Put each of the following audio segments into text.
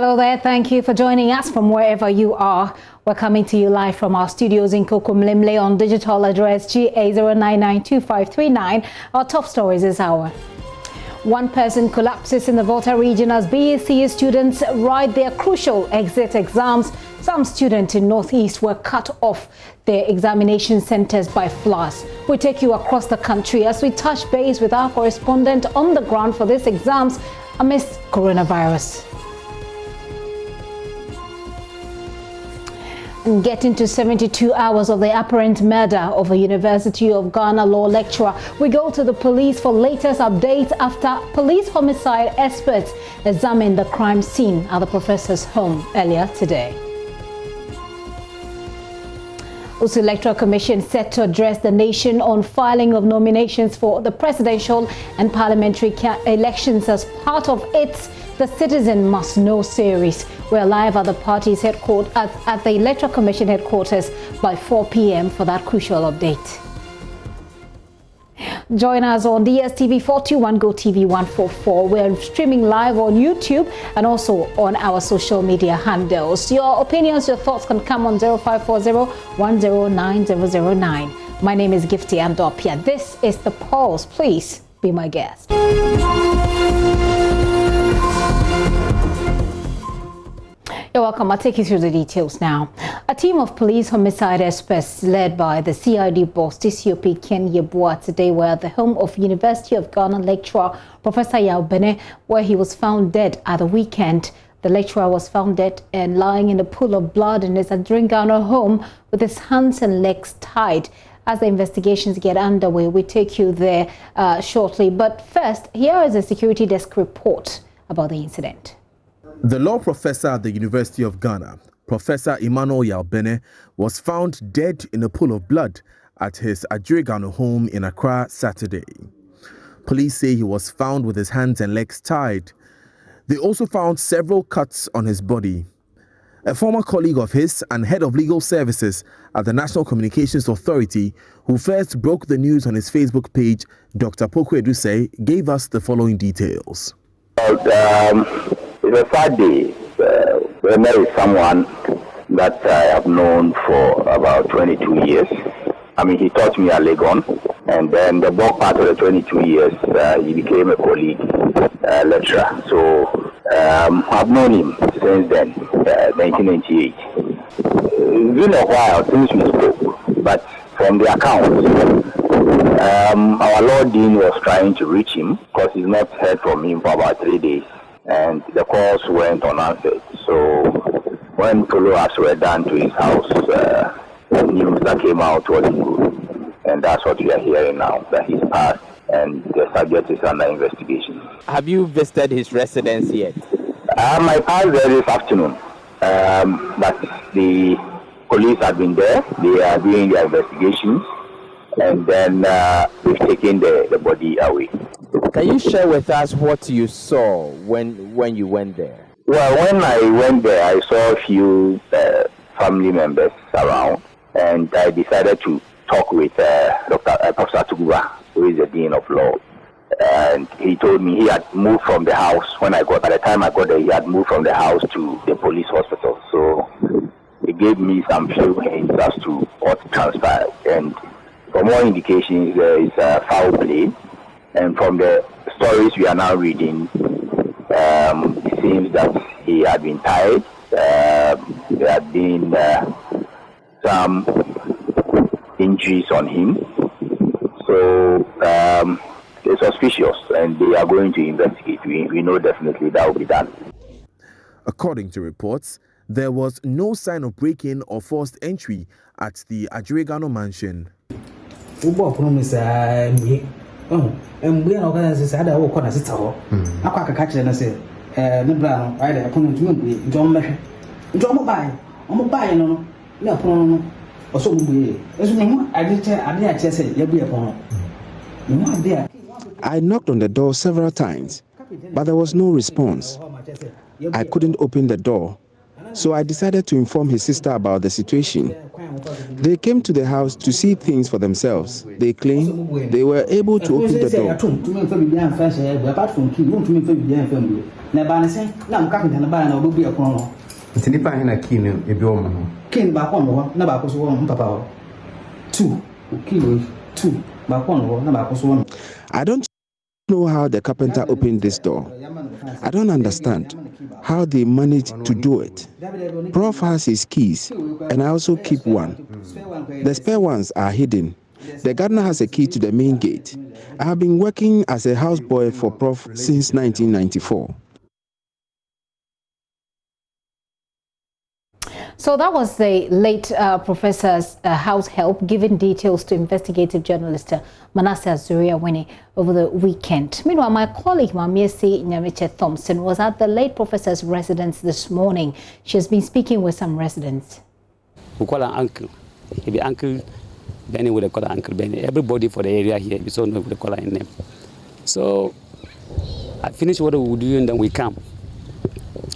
Hello there. Thank you for joining us from wherever you are. We're coming to you live from our studios in Kokomlemle on digital address GA0992539. Our top stories this hour. One person collapses in the Volta region as BACA students write their crucial exit exams. Some students in Northeast were cut off their examination centers by floods. We take you across the country as we touch base with our correspondent on the ground for these exams amidst coronavirus. And get into 72 hours of the apparent murder of a University of Ghana law lecturer. We go to the police for latest updates after police homicide experts examined the crime scene at the professor's home earlier today. Also, Electoral Commission set to address the nation on filing of nominations for the presidential and parliamentary elections as part of its The Citizen Must Know series. We're live at the party's headquarters at the Electoral Commission headquarters by 4 p.m. for that crucial update. Join us on DSTV 421 Go TV 144. We're streaming live on YouTube and also on our social media handles. Your opinions, your thoughts can come on 0540-109-009. My name is Gifty Andopia. This is The Pulse. Please be my guest. You're welcome. I'll take you through the details now. A team of police homicide experts led by the CID boss DCOP Ken Yeboah today were at the home of University of Ghana lecturer Professor Yaubene, where he was found dead at the weekend. The lecturer was found dead and lying in a pool of blood in his Ghana home with his hands and legs tied. As the investigations get underway, we take you there shortly. But first, here is a security desk report about the incident. The law professor at the University of Ghana, Professor Emmanuel Yaubene, was found dead in a pool of blood at his Ghana home in Accra Saturday. Police say he was found with his hands and legs tied. They also found several cuts on his body. A former colleague of his and head of legal services at the National Communications Authority, who first broke the news on his Facebook page, Dr. Poku Edusei, gave us the following details. It's a sad day. When there is someone that I have known for about 22 years. I mean, he taught me at Lagoon, and then the bulk part of the 22 years, he became a colleague lecturer. So I've known him since then, 1998. It's been a while since we spoke, but from the accounts, our Lord Dean was trying to reach him because he's not heard from him for about 3 days. And the calls went unanswered. So when follow-ups were done to his house, the news that came out wasn't good. And that's what we are hearing now, that he's passed and the subject is under investigation. Have you visited his residence yet? I passed there this afternoon. But the police have been there. They are doing their investigations. And then we've taken the body away. Can you share with us what you saw when you went there? Well, when I went there, I saw a few family members around, and I decided to talk with Professor Tuguba, who is the Dean of Law. And he told me he had moved from the house. By the time I got there, he had moved from the house to the police hospital. So he gave me some few hints as to what transpired. And for more indications, there is foul play. And from the stories we are now reading, it seems that he had been tied. There had been some injuries on him. So it's suspicious, and they are going to investigate. We know definitely that will be done. According to reports, there was no sign of break-in or forced entry at the Ghana mansion. And we are organizing the other corner. It's all. I can't catch it and say, Nibran, I don't John buy. I'm buying no. Or so we. As I did just say, you'll be upon. I knocked on the door several times, but there was no response. I couldn't open the door, so I decided to inform his sister about the situation. They came to the house to see things for themselves. They claim they were able to open the door. I don't know how the carpenter opened this door. I don't understand how they managed to do it. Prof has his keys, and I also keep one. The spare ones are hidden. The gardener has a key to the main gate. I have been working as a houseboy for Prof since 1994. So that was the late professor's house help giving details to investigative journalist Manasseh Azuriah-Winnie over the weekend. Meanwhile, my colleague Mamiesi Nyamiche Thompson was at the late professor's residence this morning. She has been speaking with some residents. We call her uncle. He be Uncle Benny, we call her Uncle Benny. Everybody for the area here, we so know we call her name. So I finish what we do and then we come.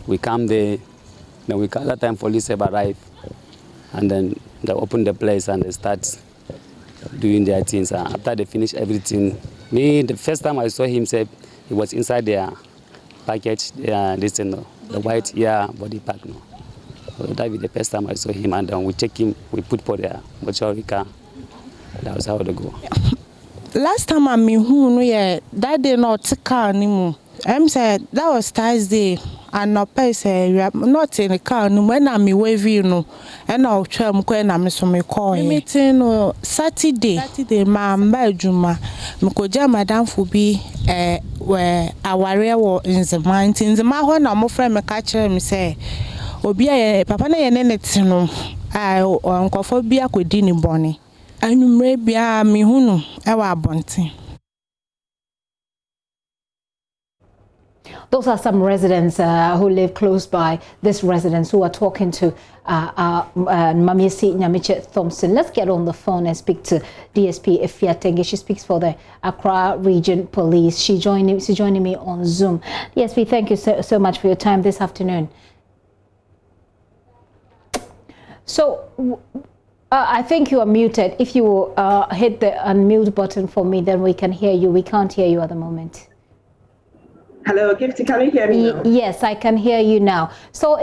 We come there. Then we call that time police have arrived, and then they open the place and they start doing their things. After they finish everything, the first time I saw him, say he was inside their package, the white body pack. No, so that was the first time I saw him, and then we check him, we put for their mortuary car. That was how they go. Last time I met him, that day not car anymore. Said that was Thursday. And no say not in the car no when I'm wavy no and I'll try when I'm so me call meeting Saturday ma juma mkoja madam fubi where aware wo in the mountains ma when I'm friend me catch me say obi papa na ye net no nkofo bia kwedi ni boni anumre bia me hunu e wa abonten. Those are some residents who live close by this residence who are talking to Mamiesi Nyamiche Thompson. Let's get on the phone and speak to DSP Efia Tenge. She speaks for the Accra Region Police. She's joining me on Zoom. DSP, thank you so much for your time this afternoon. So I think you are muted. If you hit the unmute button for me, then we can hear you. We can't hear you at the moment. Hello, Gifty, can you hear me now? Yes, I can hear you now. So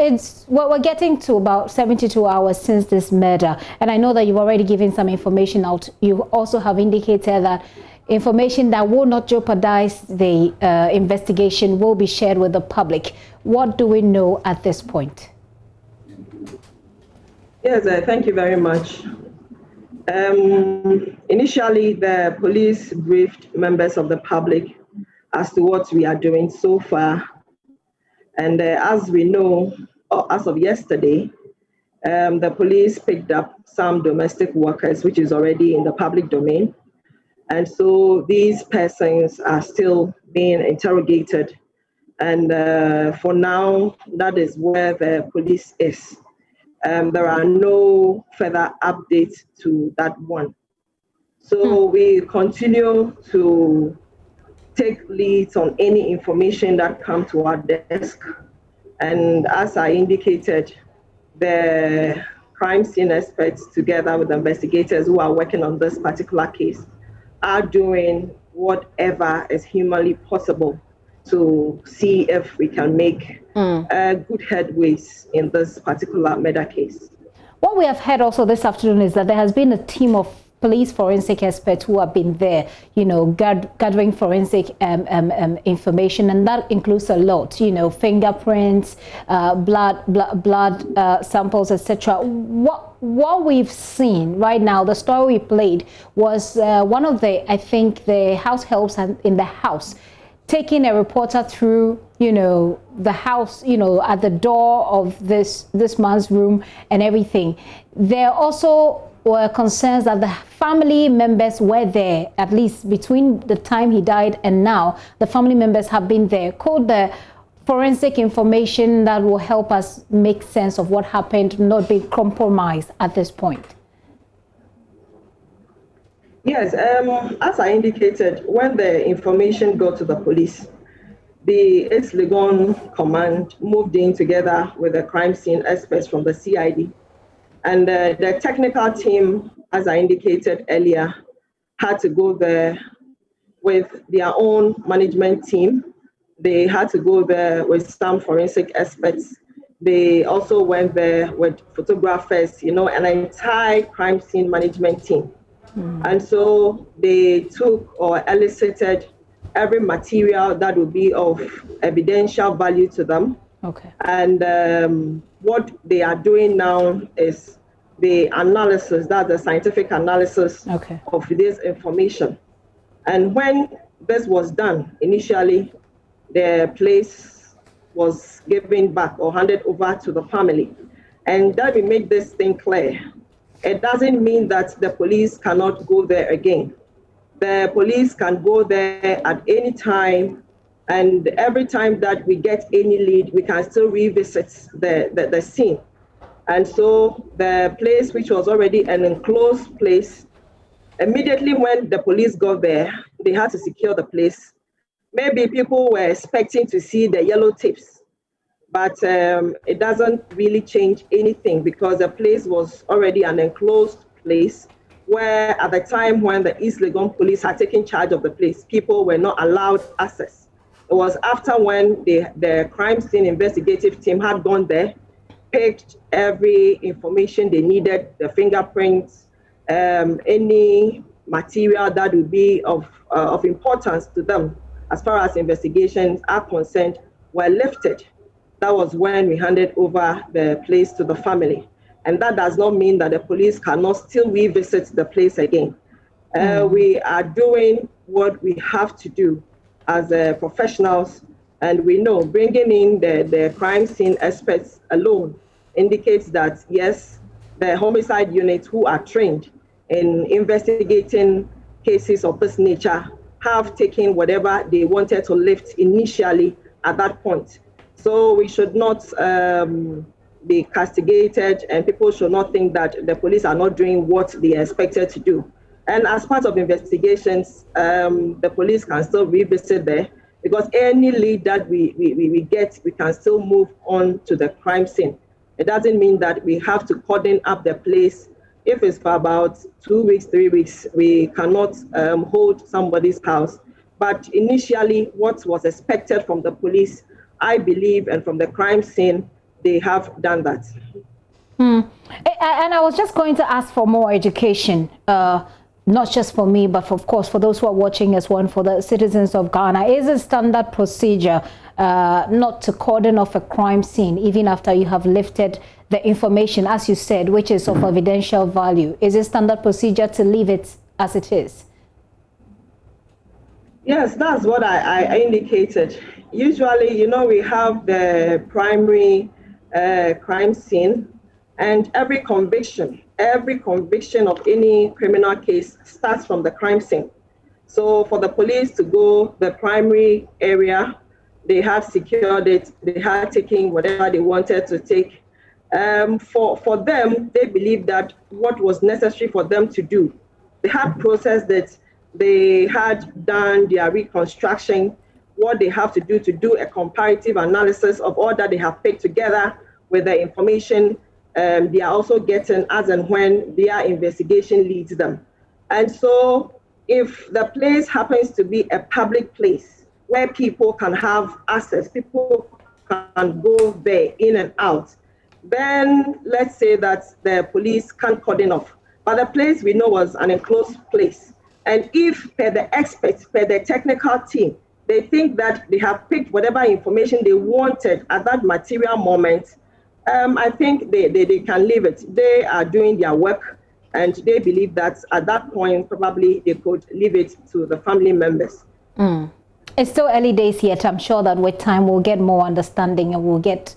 we're getting to about 72 hours since this murder, and I know that you've already given some information out. You also have indicated that information that will not jeopardize the investigation will be shared with the public. What do we know at this point? Yes, thank you very much. Initially, the police briefed members of the public as to what we are doing so far. And as we know, as of yesterday, the police picked up some domestic workers, which is already in the public domain. And so these persons are still being interrogated. And for now, that is where the police is. There are no further updates to that one. So we continue to take leads on any information that comes to our desk. And as I indicated, the crime scene experts, together with the investigators who are working on this particular case, are doing whatever is humanly possible to see if we can make good headways in this particular murder case. What we have heard also this afternoon is that there has been a team of police forensic experts who have been there, you know, gathering forensic information, and that includes a lot, you know, fingerprints, blood samples, etc. What we've seen right now, the story we played was one of the, I think, the house helps in the house taking a reporter through, you know, the house, you know, at the door of this man's room and everything. There also were concerns that the family members were there, at least between the time he died and now. The family members have been there. Could the forensic information that will help us make sense of what happened not be compromised at this point? Yes, as I indicated, when the information got to the police, the Lagoon command moved in together with the crime scene experts from the CID. And the technical team, as I indicated earlier, had to go there with their own management team. They had to go there with some forensic experts. They also went there with photographers, an entire crime scene management team. And so they took or elicited every material that would be of evidential value to them. Okay. And what they are doing now is the analysis, that's the scientific analysis of this information. And when this was done, initially, the place was given back or handed over to the family. And that will make this thing clear. It doesn't mean that the police cannot go there again. The police can go there at any time, and every time that we get any lead, we can still revisit the scene. And so the place, which was already an enclosed place, immediately when the police got there, they had to secure the place. Maybe people were expecting to see the yellow tapes, but it doesn't really change anything because the place was already an enclosed place where at the time when the East Lagoon police had taken charge of the place, people were not allowed access. It was after when the crime scene investigative team had gone there, picked every information they needed, the fingerprints, any material that would be of importance to them as far as investigations are concerned, were lifted. That was when we handed over the place to the family. And that does not mean that the police cannot still revisit the place again. We are doing what we have to do as professionals, and we know bringing in the crime scene experts alone indicates that, yes, the homicide units who are trained in investigating cases of this nature have taken whatever they wanted to lift initially at that point. So we should not be castigated, and people should not think that the police are not doing what they are expected to do. And as part of investigations, the police can still revisit there, because any lead that we get, we can still move on to the crime scene. It doesn't mean that we have to cordon up the place. If it's for about 2 weeks, 3 weeks, we cannot hold somebody's house. But initially, what was expected from the police, I believe, and from the crime scene, they have done that. And I was just going to ask for more education, not just for me, but of course for those who are watching as well, for the citizens of Ghana. Is it standard procedure not to cordon off a crime scene even after you have lifted the information, as you said, which is of evidential value? Is it standard procedure to leave it as it is? Yes, that's what I indicated. Usually, we have the primary crime scene, and every conviction of any criminal case starts from the crime scene. So for the police to go the primary area, they have secured it, they had taken whatever they wanted to take. For them, they believe that what was necessary for them to do, they had processed it, they had done their reconstruction, what they have to do a comparative analysis of all that they have picked together with the information they are also getting as and when their investigation leads them. And so if the place happens to be a public place where people can have access, people can go there in and out, then let's say that the police can't cordon off. But the place we know was an enclosed place. And if per the experts, per the technical team, they think that they have picked whatever information they wanted at that material moment, I think they can leave it. They are doing their work, and they believe that at that point, probably they could leave it to the family members. It's still early days yet. I'm sure that with time we'll get more understanding and we'll get,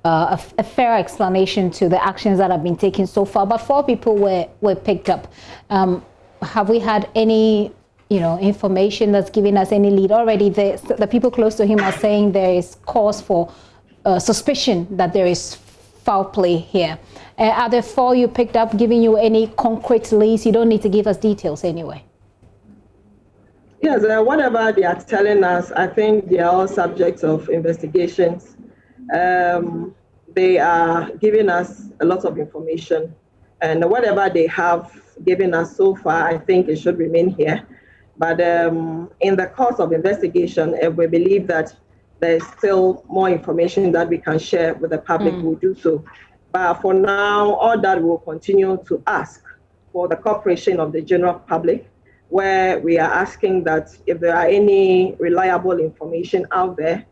a fair explanation to the actions that have been taken so far. But 4 people were picked up. Have we had any, information that's giving us any lead already? The people close to him are saying there is cause for suspicion that there is foul play here. Are the 4 you picked up giving you any concrete leads? You don't need to give us details anyway. Yes, whatever they are telling us, I think they are all subjects of investigations. The they are giving us a lot of information, and whatever they have given us so far, I think it should remain here. But in the course of investigation, if we believe that there's still more information that we can share with the public, we'll do so. But for now, all that we'll continue to ask for the cooperation of the general public, where we are asking that if there are any reliable information out there,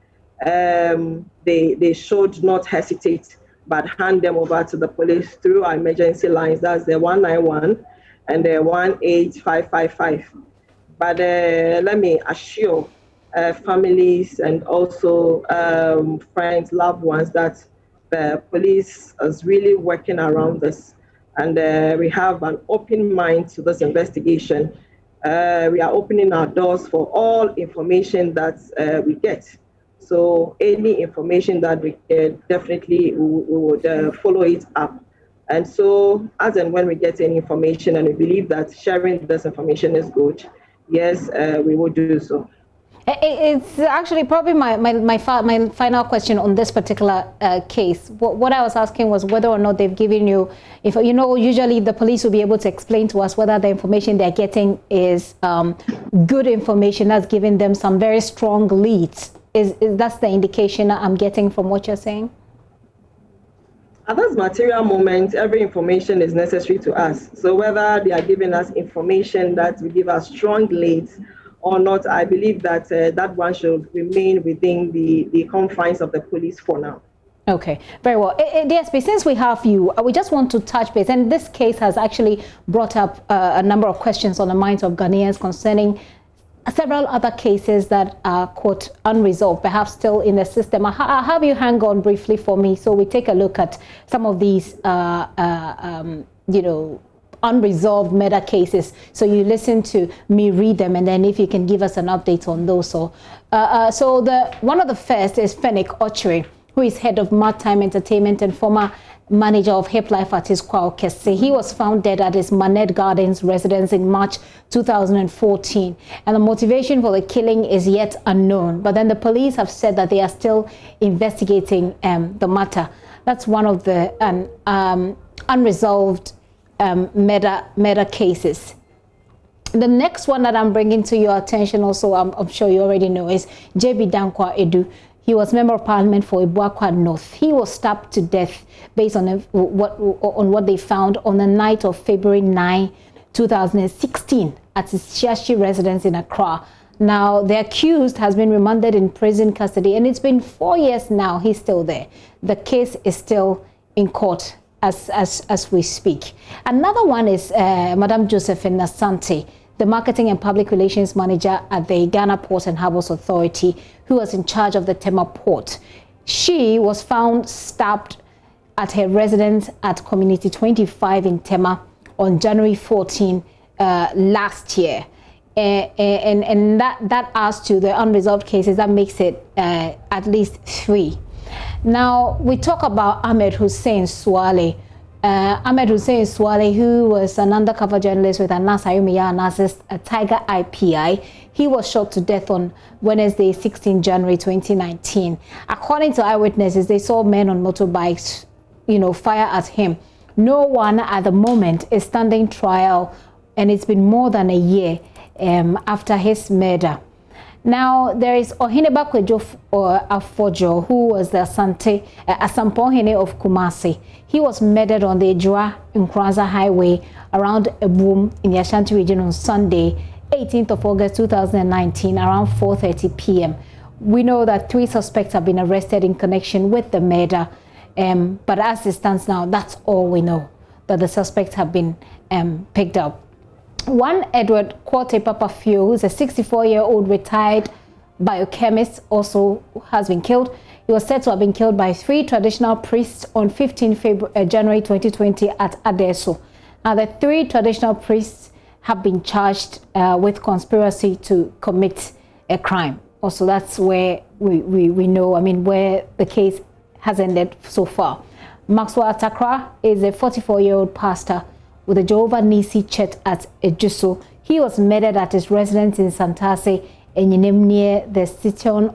they should not hesitate, but hand them over to the police through our emergency lines. That's the 191 and the 18555. But let me assure families and also friends, loved ones, that the police is really working around this. And we have an open mind to this investigation. We are opening our doors for all information that we get. So any information that we get, definitely we would follow it up. And so as and when we get any information and we believe that sharing this information is good, yes, we will do so. It's actually probably my final question on this particular case. What I was asking was whether or not they've given you, if you know, usually the police will be able to explain to us whether the information they're getting is good information that's giving them some very strong leads. Is that's the indication I'm getting from what you're saying? At this material moment, every information is necessary to us. So whether they are giving us information that will give us strong leads or not, I believe that that one should remain within the confines of the police for now. Okay, very well. DSP, since we have you, we just want to touch base, and this case has actually brought up a number of questions on the minds of Ghanaians concerning several other cases that are, quote, unresolved, perhaps still in the system. I'll have you hang on briefly for me so we take a look at some of these, you know, unresolved murder cases. So you listen to me read them, and then if you can give us an update on those. So one of the first is Fenwick Ochre, who is head of Maritime Entertainment and former manager of Hip Life artist Kwao Kese. He was found dead at his Manet Gardens residence in March 2014. And the motivation for the killing is yet unknown. But then the police have said that they are still investigating the matter. That's one of the unresolved murder cases. The next one that I'm bringing to your attention also, I'm sure you already know, is J.B. Dankwa Edu. He was Member of Parliament for Ibuakwa North. He was stabbed to death based on what they found on the night of February 9, 2016 at his Shiashi residence in Accra. Now, the accused has been remanded in prison custody, and it's been 4 years now. He's still there. The case is still in court as we speak. Another one is Madam Josephine Nasante, the Marketing and Public Relations Manager at the Ghana Port and Harbours Authority, who was in charge of the Tema Port. She was found stabbed at her residence at Community 25 in Tema on January 14 last year. And that adds to the unresolved cases. That makes it at least 3. Now, we talk about Ahmed Hussein Swale. Ahmed Hussein Swale, who was an undercover journalist with Anas Ayumiya Anas's Tiger IPI. He was shot to death on Wednesday, 16 January 2019. According to eyewitnesses, they saw men on motorbikes, you know, fire at him. No one at the moment is standing trial, and it's been more than a year after his murder. Now, there is Ohineba Kwejo Afojo, who was the Asampohene of Kumasi. He was murdered on the Ejura Nkranza Highway around Ebum in the Ashanti region on Sunday, 18th of August 2019, around 4:30 p.m. We know that 3 suspects have been arrested in connection with the murder, but as it stands now, that's all we know, that the suspects have been picked up. One Edward Quote Papafio, who's a 64-year-old retired biochemist, also has been killed. He was said to have been killed by 3 traditional priests on 15 January 2020 at Adeso. Now, the 3 traditional priests have been charged with conspiracy to commit a crime. Also, that's where we know, I mean, where the case has ended so far. Maxwell Atakra is a 44-year-old pastor with the Jehovah Nisi Church at Ejuso. He was murdered at his residence in Santase, near the Cition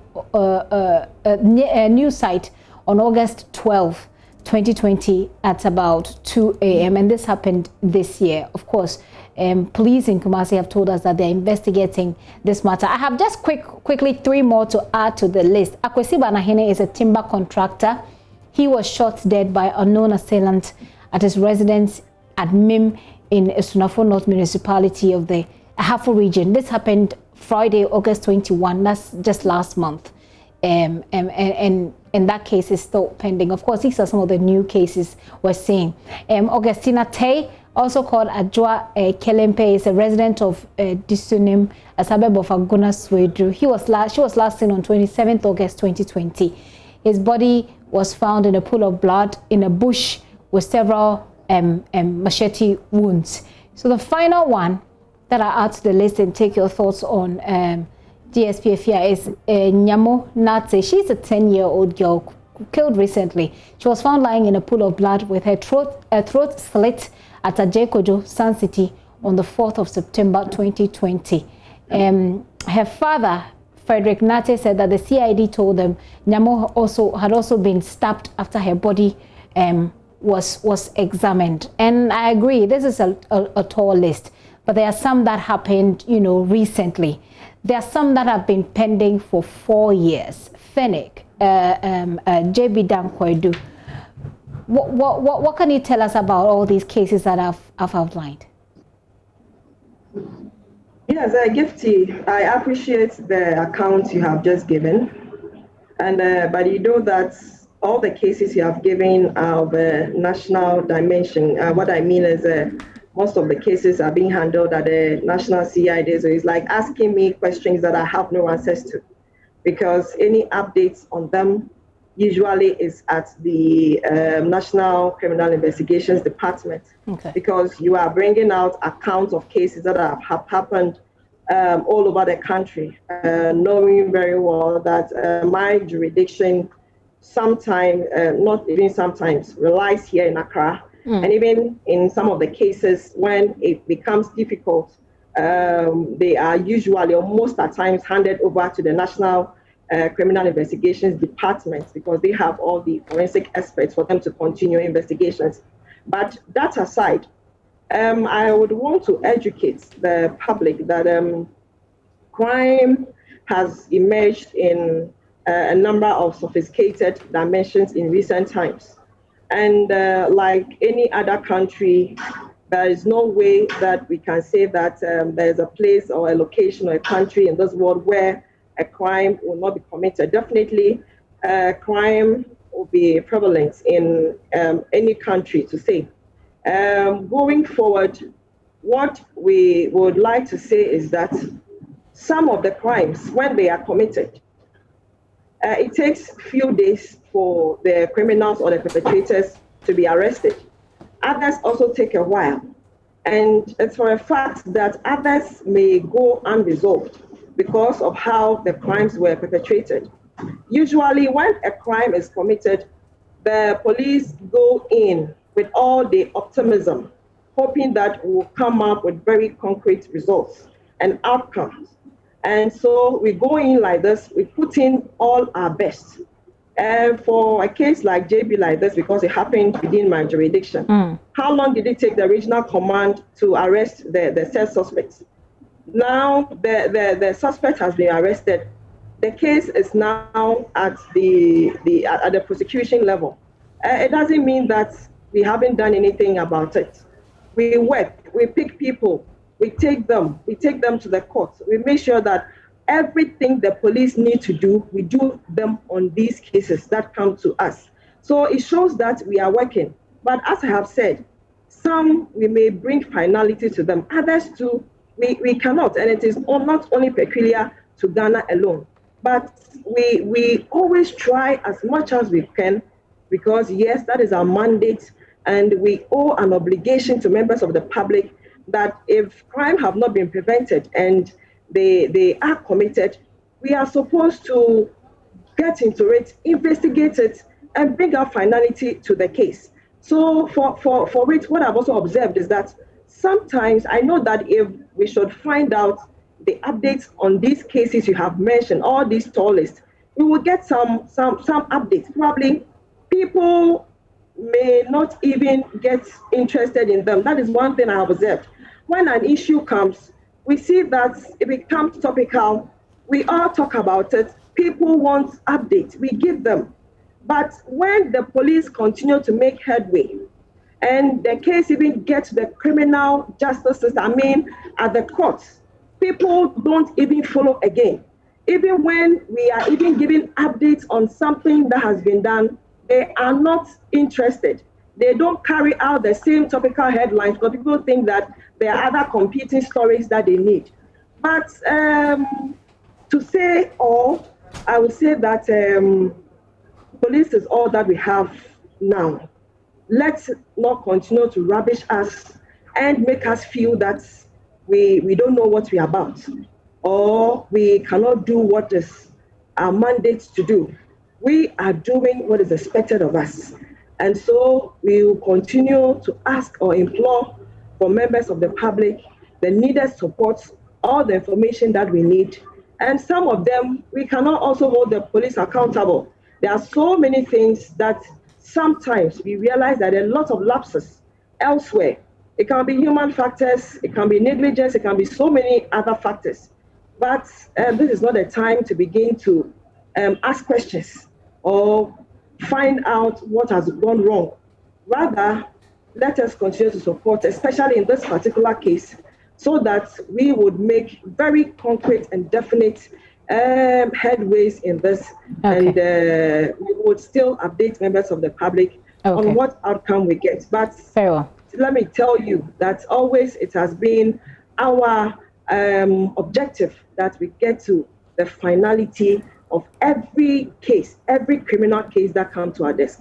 new site on August 12, 2020 at about 2 a.m. and this happened this year. Of course, police in Kumasi have told us that they're investigating this matter. I have just quickly 3 more to add to the list. Akwesi Banahene is a timber contractor. He was shot dead by unknown assailant at his residence at Mim in Esunafo North Municipality of the Ahafo region. This happened Friday, August 21. That's just last month. And that case is still pending. Of course, these are some of the new cases we're seeing. Augustina Tay, also called Adjoa Kelempe, is a resident of Disunim, a suburb of Aguna Swedru. She was last seen on 27th August 2020. His body was found in a pool of blood in a bush with several machete wounds. So the final one that I add to the list and take your thoughts on DSPF here is Nyamo Natse. She's a 10-year-old girl killed recently. She was found lying in a pool of blood with her throat slit at Ajekojo, Sun City on the 4th of September 2020. Her father, Frederick Nate, said that the CID told them Nyamo had also been stabbed after her body was examined. And I agree, this is a tall list, but there are some that happened, recently. There are some that have been pending for 4 years. Fennec, JB Dankwedu. What can you tell us about all these cases that I've outlined? Yes, Gifty, I appreciate the account you have just given. And but you know that all the cases you have given are of a national dimension. What I mean is most of the cases are being handled at the national CID. So it's like asking me questions that I have no answers to, because any updates on them usually is at the National Criminal Investigations Department. Okay. Because you are bringing out accounts of cases that have happened all over the country, knowing very well that my jurisdiction sometimes, not even sometimes, relies here in Accra. And even in some of the cases, when it becomes difficult, they are usually, or most at times, handed over to the National Criminal Investigations Department, because they have all the forensic experts for them to continue investigations. But that aside, I would want to educate the public that crime has emerged in a number of sophisticated dimensions in recent times. And like any other country, there is no way that we can say that there's a place or a location or a country in this world where a crime will not be committed. Definitely, crime will be prevalent in any country, to say. Going forward, what we would like to say is that some of the crimes, when they are committed, it takes few days for the criminals or the perpetrators to be arrested. Others also take a while. And it's for a fact that others may go unresolved because of how the crimes were perpetrated. Usually when a crime is committed, the police go in with all the optimism, hoping that we'll come up with very concrete results and outcomes. And so we go in like this, we put in all our best. And for a case like JB like this, because it happened within my jurisdiction, how long did it take the regional command to arrest the said suspects? Now the suspect has been arrested. The case is now at the prosecution level. It doesn't mean that we haven't done anything about it. We work, we pick people, we take them to the court. We make sure that everything the police need to do, we do them on these cases that come to us. So it shows that we are working. But as I have said, some we may bring finality to them, others too, we cannot. And it is not only peculiar to Ghana alone, but we always try as much as we can, because yes, that is our mandate, and we owe an obligation to members of the public that if crime have not been prevented and they are committed, we are supposed to get into it, investigate it, and bring out finality to the case. So for it, what I've also observed is that sometimes I know that if we should find out the updates on these cases you have mentioned, all these tall lists, we will get some updates. Probably people may not even get interested in them. That is one thing I have observed. When an issue comes, we see that it becomes topical. We all talk about it. People want updates. We give them. But when the police continue to make headway, and the case even gets to the criminal justice system, at the courts, people don't even follow again. Even when we are even giving updates on something that has been done, they are not interested. They don't carry out the same topical headlines because people think that there are other competing stories that they need. But to say all, I would say that police is all that we have now. Let's not continue to rubbish us and make us feel that we don't know what we're about, or we cannot do what is our mandate to do. We are doing what is expected of us. And so we will continue to ask or implore for members of the public the needed support, all the information that we need. And some of them, we cannot also hold the police accountable. There are so many things that sometimes we realize that there are lots of lapses elsewhere. It can be human factors, it can be negligence, it can be so many other factors. But this is not a time to begin to ask questions or find out what has gone wrong. Rather, let us continue to support, especially in this particular case, so that we would make very concrete and definite headways in this, and we would still update members of the public on what outcome we get. But very well. Let me tell you that always it has been our objective that we get to the finality of every case, every criminal case that comes to our desk.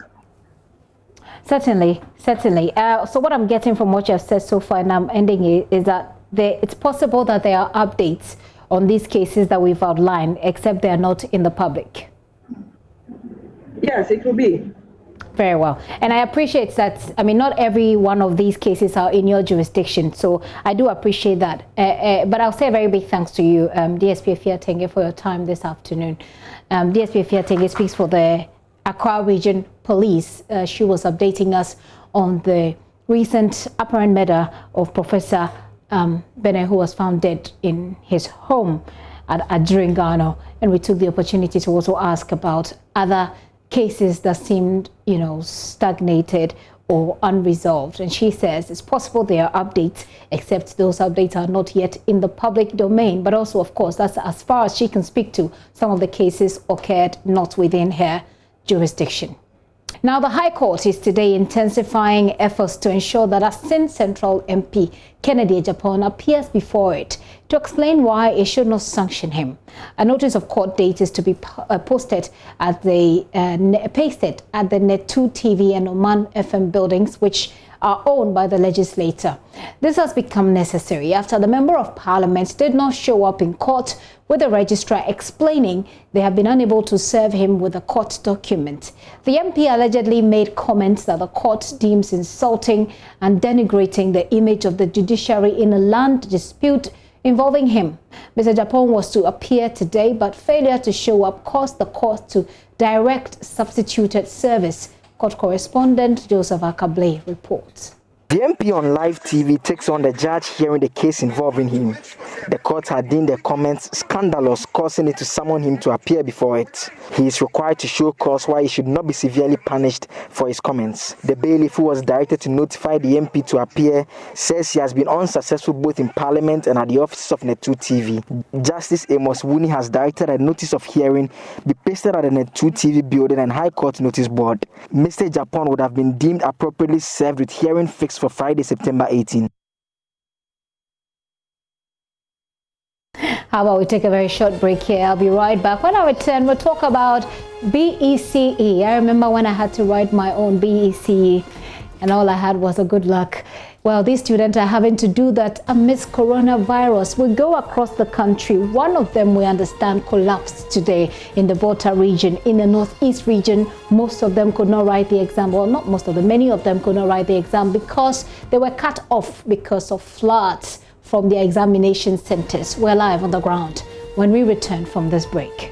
Certainly. So what I'm getting from what you have said so far, and I'm ending it, is that it's possible that there are updates on these cases that we've outlined, except they are not in the public. Yes, it will be. Very well. And I appreciate that. Not every one of these cases are in your jurisdiction, so I do appreciate that. But I'll say a very big thanks to you, DSP Afiatenge, for your time this afternoon. DSP Afiatenge speaks for the Accra Region Police. She was updating us on the recent apparent murder of Professor Bene, who was found dead in his home at Virgon, and we took the opportunity to also ask about other cases that seemed, stagnated or unresolved. And she says it's possible there are updates, except those updates are not yet in the public domain. But also, of course, that's as far as she can speak to. Some of the cases occurred not within her jurisdiction. Now, the High Court is today intensifying efforts to ensure that Asin Central MP Kennedy Japan appears before it to explain why it should not sanction him. A notice of court date is to be pasted at the Net2 TV and Oman FM buildings, which are owned by the legislator. This has become necessary after the Member of Parliament did not show up in court, with the registrar explaining they have been unable to serve him with a court document. The MP allegedly made comments that the court deems insulting and denigrating the image of the judiciary in a land dispute involving him. Mr. Japan was to appear today, but failure to show up caused the court to direct substituted service. Court correspondent Joseph Akable reports. The MP on live TV takes on the judge hearing the case involving him. The court had deemed the comments scandalous, causing it to summon him to appear before it. He is required to show cause why he should not be severely punished for his comments. The bailiff, who was directed to notify the MP to appear, says he has been unsuccessful both in Parliament and at the offices of Net2 TV. Justice Amos Wuni has directed a notice of hearing be pasted at the Net2 TV building and High Court notice board. Mr. Japan would have been deemed appropriately served with hearing fixed for Friday, September 18. How about we take a very short break here? I'll be right back. When I return, we'll talk about BECE. I remember when I had to write my own BECE and all I had was a good luck. Well, these students are having to do that amidst coronavirus. We go across the country. One of them, we understand, collapsed today in the Volta region. In the Northeast region, most of them could not write the exam. Well, not most of them, many of them could not write the exam because they were cut off because of floods from the examination centers. We're live on the ground when we return from this break.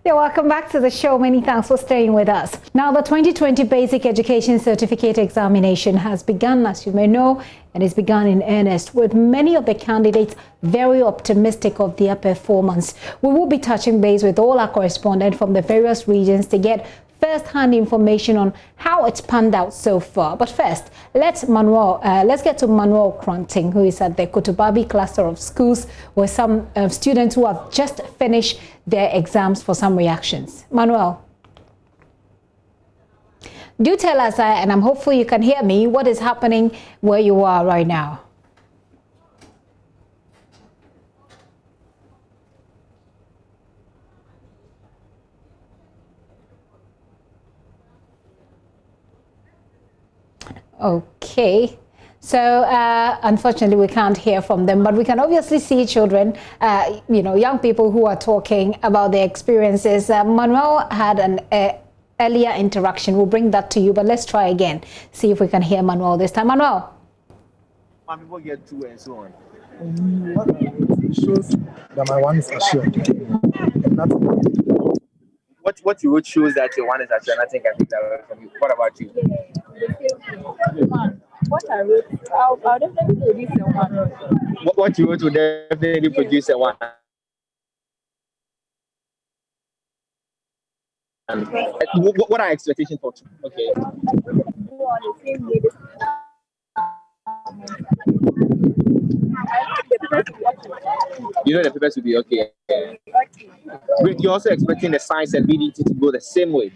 Yeah, welcome back to the show. Many thanks for staying with us. Now, the 2020 Basic Education Certificate Examination has begun, as you may know, and it's begun in earnest, with many of the candidates very optimistic of their performance. We will be touching base with all our correspondents from the various regions to get first-hand information on how it's panned out so far. But first, let's get to Manuel Kronting, who is at the Kotobabi cluster of schools with some students who have just finished their exams for some reactions. Manuel, do tell us, and I'm hopeful you can hear me, what is happening where you are right now. Okay, so unfortunately we can't hear from them, but we can obviously see children, young people who are talking about their experiences. Manuel had an earlier interaction. We'll bring that to you, but let's try again, see if we can hear Manuel this time. Manuel. People get two and so on. It shows that my one is assured. What you would shows that your one is assured. Nothing can take that away from you. What about you? What I wrote, I'll definitely produce a one. What you wrote will definitely produce a one. And what are expectations for two? Okay. You know the papers will be okay. Wait, you're also expecting the science and BDT to go the same way.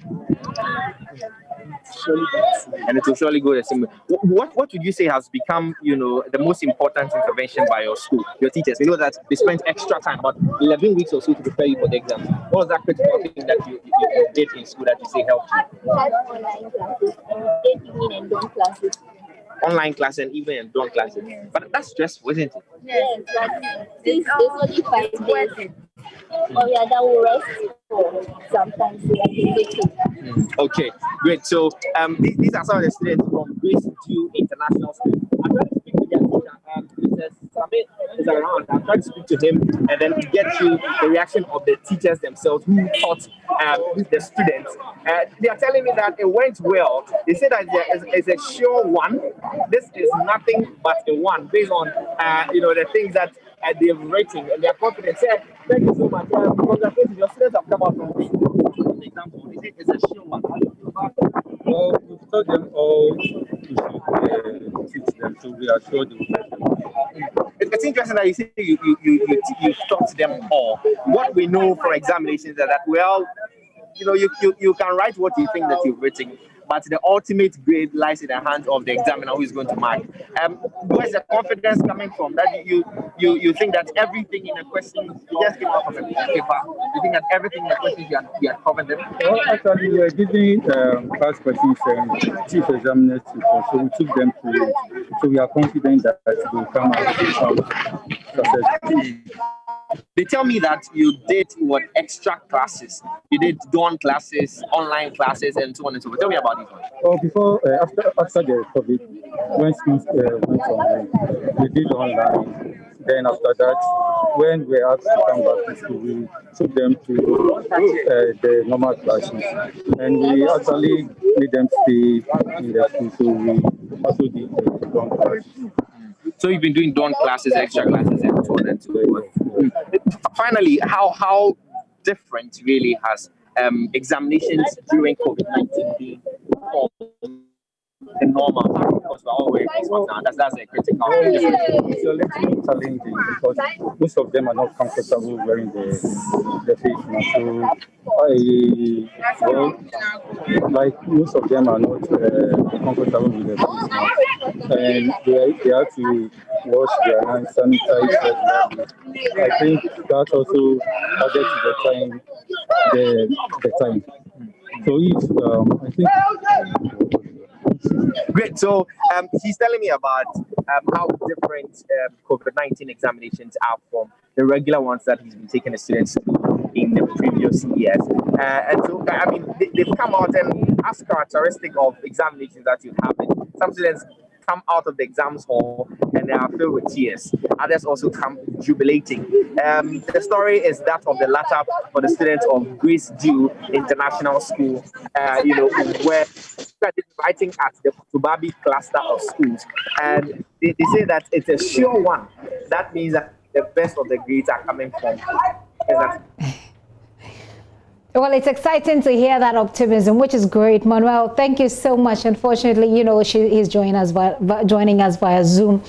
And it will surely go the same way. What would you say has become, the most important intervention by your school, your teachers? We know that they spent extra time, about 11 weeks or so, to prepare you for the exam. What was that critical thing that you did in school that you say helped you? We had online classes, evening and dawn classes. Online class and even in dawn classes. But that's stressful, isn't it? Yes, but it's only 5 days. Oh yeah, that will rest for sometimes. Okay, great. So these are some of the students from Grace 2 International School. I'm trying to speak to their teacher. Mr. Samit is around. I'm trying to speak to him and then get you the reaction of the teachers themselves who taught the students. They are telling me that it went well. They say that it's a sure one. This is nothing but a one based on the things that they've written and they are confident. Thank you so much. Congratulations, your students have come out from the example. They say it's a sure one. How do you feel about it? Well, we've taught them all to teach them, so we are sure they will make them. It's interesting that you say you taught them all. What we know for examinations is that you can write what you think that you've written, but the ultimate grade lies in the hands of the examiner who is going to mark. Where's the confidence coming from? That you think that everything in a question, you just came out of a paper, you think that everything in the question you have covered them? Well, actually, we are giving past questions and chief examiners to, so we took them through it. So we are confident that they will come out successful. They tell me that you did extra classes. You did dawn classes, online classes, and so on and so forth. Tell me about these ones. Well, before, after the COVID, when schools went online, we did online. Then after that, when we asked to come back to school, we took them to the normal classes. And we actually made them stay in the school, so we also did the dawn classes. So you've been doing dawn classes, extra classes, and so on and so forth. Finally, how different really has examinations during COVID-19 been from the normal? Because we're all wearing masks now. That's a critical. It's a little challenging because most of them are not comfortable wearing the face mask. So like most of them are not comfortable with the face mask, and they have to wash their hands, sanitize regularly. I think that also added to the time. So I think. Great. So he's telling me about how different COVID-19 examinations are from the regular ones that he's been taking the students through in the previous years. And so, I mean, they've come out and as characteristic of examinations that you have. Some students come out of the exams hall and they are filled with tears. Others also come jubilating. The story is that of the latter for the students of Grace Dew International School, where started writing at the Tubabi cluster of schools. And they say that it's a sure one. That means that the best of the grades are coming from. Well, it's exciting to hear that optimism, which is great. Manuel, thank you so much. Unfortunately, he's joining us via Zoom,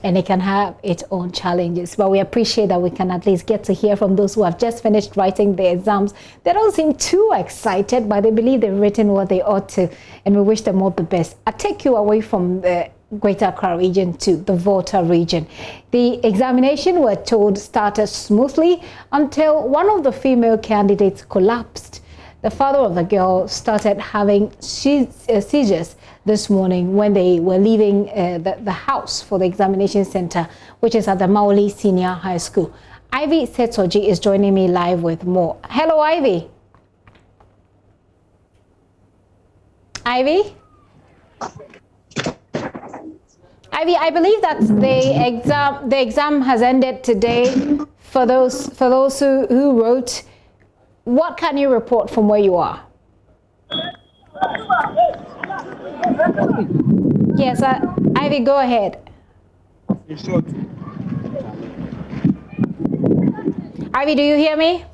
and it can have its own challenges. But we appreciate that we can at least get to hear from those who have just finished writing their exams. They don't seem too excited, but they believe they've written what they ought to, and we wish them all the best. I take you away from the Greater Accra region to the Volta region. The examination, we're told, started smoothly until one of the female candidates collapsed. The father of the girl started having seizures this morning when they were leaving the house for the examination center, which is at the Maoli Senior High School. Ivy Setoji is joining me live with more. Hello, Ivy. Ivy? Ivy, I believe that the exam has ended today. For those who wrote, what can you report from where you are? Yes, Ivy, go ahead. Ivy, do you hear me?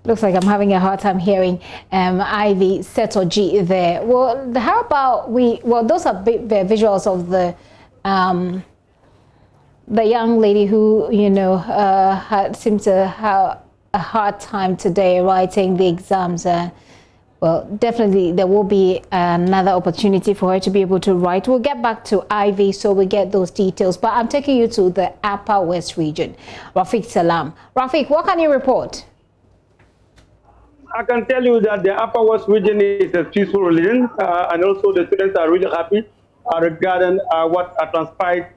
Looks like I'm having a hard time hearing Ivy Setoji there. Well, how about those are the visuals of the young lady who, seemed to have a hard time today writing the exams. Well, definitely there will be another opportunity for her to be able to write. We'll get back to Ivy so we get those details. But I'm taking you to the Upper West region. Rafiq Salam. Rafiq, what can you report? I can tell you that the Upper West region is a peaceful region, and also the students are really happy regarding what transpired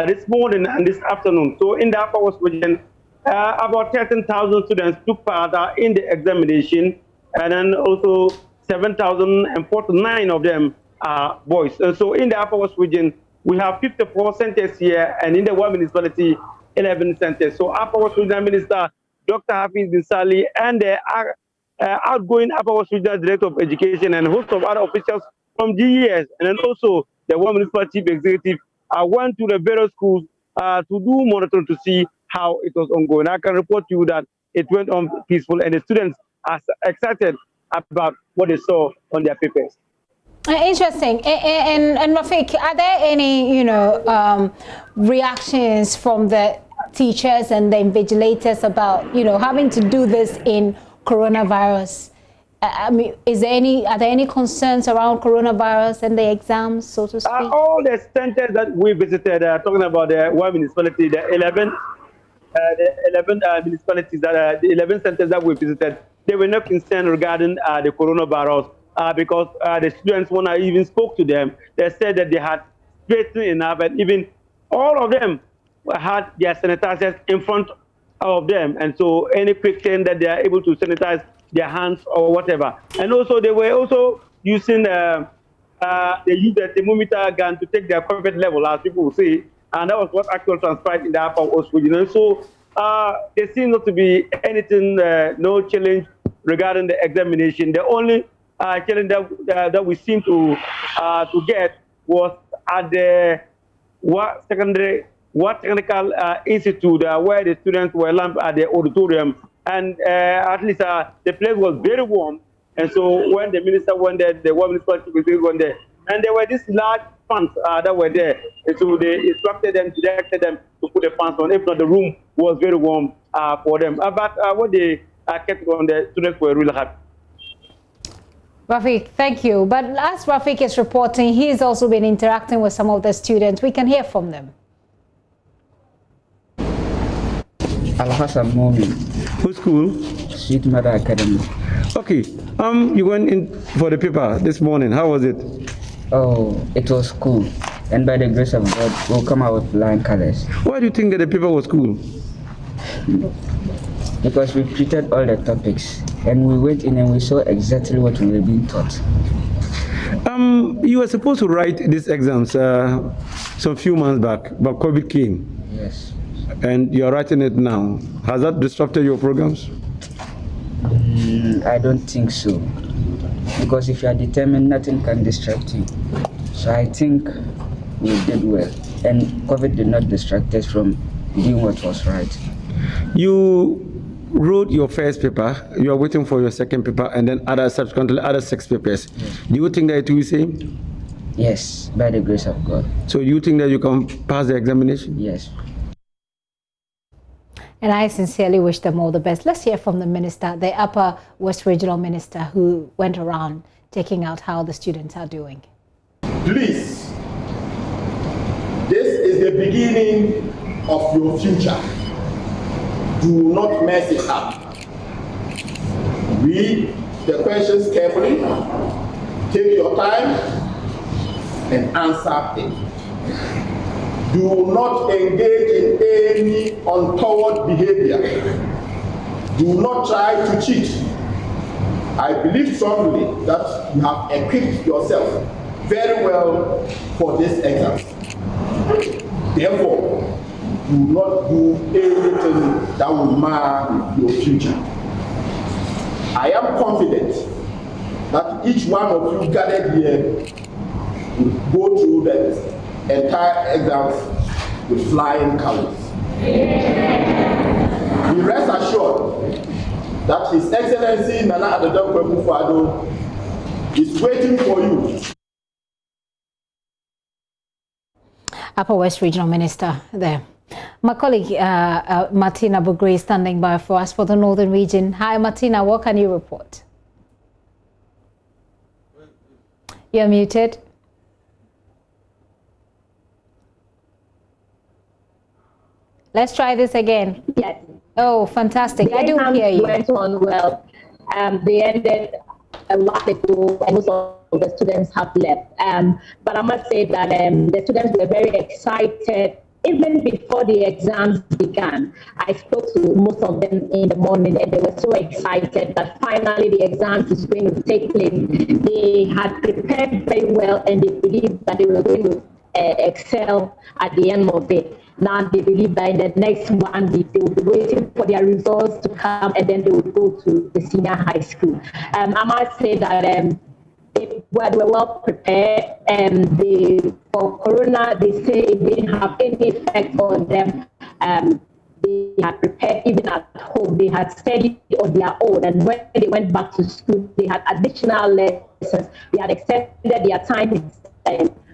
this morning and this afternoon. So in the Upper West region, about 13,000 students took part in the examination, and then also 7,049 of them are boys. And so in the Upper West region, we have 54 centers here, and in the one municipality, 11 centers. So Upper West Regional Minister Dr. Hafiz Bin Sali and the outgoing Upper West Regional Director of Education and a host of other officials from GES, and then also the one municipal chief executive went to the various schools to do monitoring to see how it was ongoing. I can report to you that it went on peaceful, and the students are excited about what they saw on their papers. Interesting. And Rafiq, are there any, reactions from the teachers and the invigilators about, having to do this in coronavirus? I mean, are there any concerns around coronavirus and the exams, so to speak? All the centers that we visited, talking about the one municipality, the 11 municipalities, the 11 centers that we visited, they were not concerned regarding the coronavirus because the students, when I even spoke to them, they said that they had straightened enough, and even all of them had their sanitizers in front of them, and so any quick thing that they are able to sanitize their hands or whatever. And also they were also using they used the thermometer gun to take their COVID level, as people will say, and that was what actually transpired in the Upper West region. So there seems not to be anything, no challenge regarding the examination. The only challenge that we seem to get was at the technical institute where the students were lumped at the auditorium, and at least the place was very warm. And so when the minister went there, the one municipality went there, and there were these large fans that were there. And so they instructed them, directed them to put the fans on. If not, the room was very warm for them. But when they kept on, the students were really happy. Rafiq, thank you. But as Rafiq is reporting, he's also been interacting with some of the students. We can hear from them. Al-Hassan Momi. Whose school? Sweet Mother Academy. Okay. You went in for the paper this morning. How was it? Oh, it was cool. And by the grace of God, we'll come out with flying colors. Why do you think that the paper was cool? Because we treated all the topics, and we went in and we saw exactly what we were being taught. You were supposed to write these exams some few months back, but COVID came. Yes. And you're writing it now. Has that disrupted your programs? I don't think so. Because if you are determined, nothing can distract you. So I think we did well. And COVID did not distract us from doing what was right. You wrote your first paper, you are waiting for your second paper, and then subsequently other 6 papers. Yes. Do you think that it will be the same? Yes, by the grace of God. So you think that you can pass the examination? Yes. And I sincerely wish them all the best. Let's hear from the minister, the Upper West Regional Minister, who went around checking out how the students are doing. Please, this is the beginning of your future. Do not mess it up. Read the questions carefully, take your time, and answer it. Do not engage in any untoward behavior. Do not try to cheat. I believe strongly that you have equipped yourself very well for this exam. Therefore, do not do anything that will mar your future. I am confident that each one of you gathered here will go through the entire exams with flying colors. Be rest assured that His Excellency Nana Addo Akufo-Addo is waiting for you. Upper West Regional Minister there. My colleague Martina Bugre is standing by for us for the Northern Region. Hi Martina, what can you report? You're muted. Let's try this again. Yes. Oh, fantastic. The I do hear you. Went on well. They ended a while ago, and most of the students have left. But I must say that the students were very excited even before the exams began. I spoke to most of them in the morning, and they were so excited that finally the exams is going to take place. They had prepared very well, and they believed that they were going to excel at the end of it. Now they believe that in the next 1 week they will be waiting for their results to come, and then they will go to the senior high school. I must say that they were well prepared, and for Corona, they say it didn't have any effect on them. They had prepared even at home. They had studied on their own, and when they went back to school, they had additional lessons. They had extended their time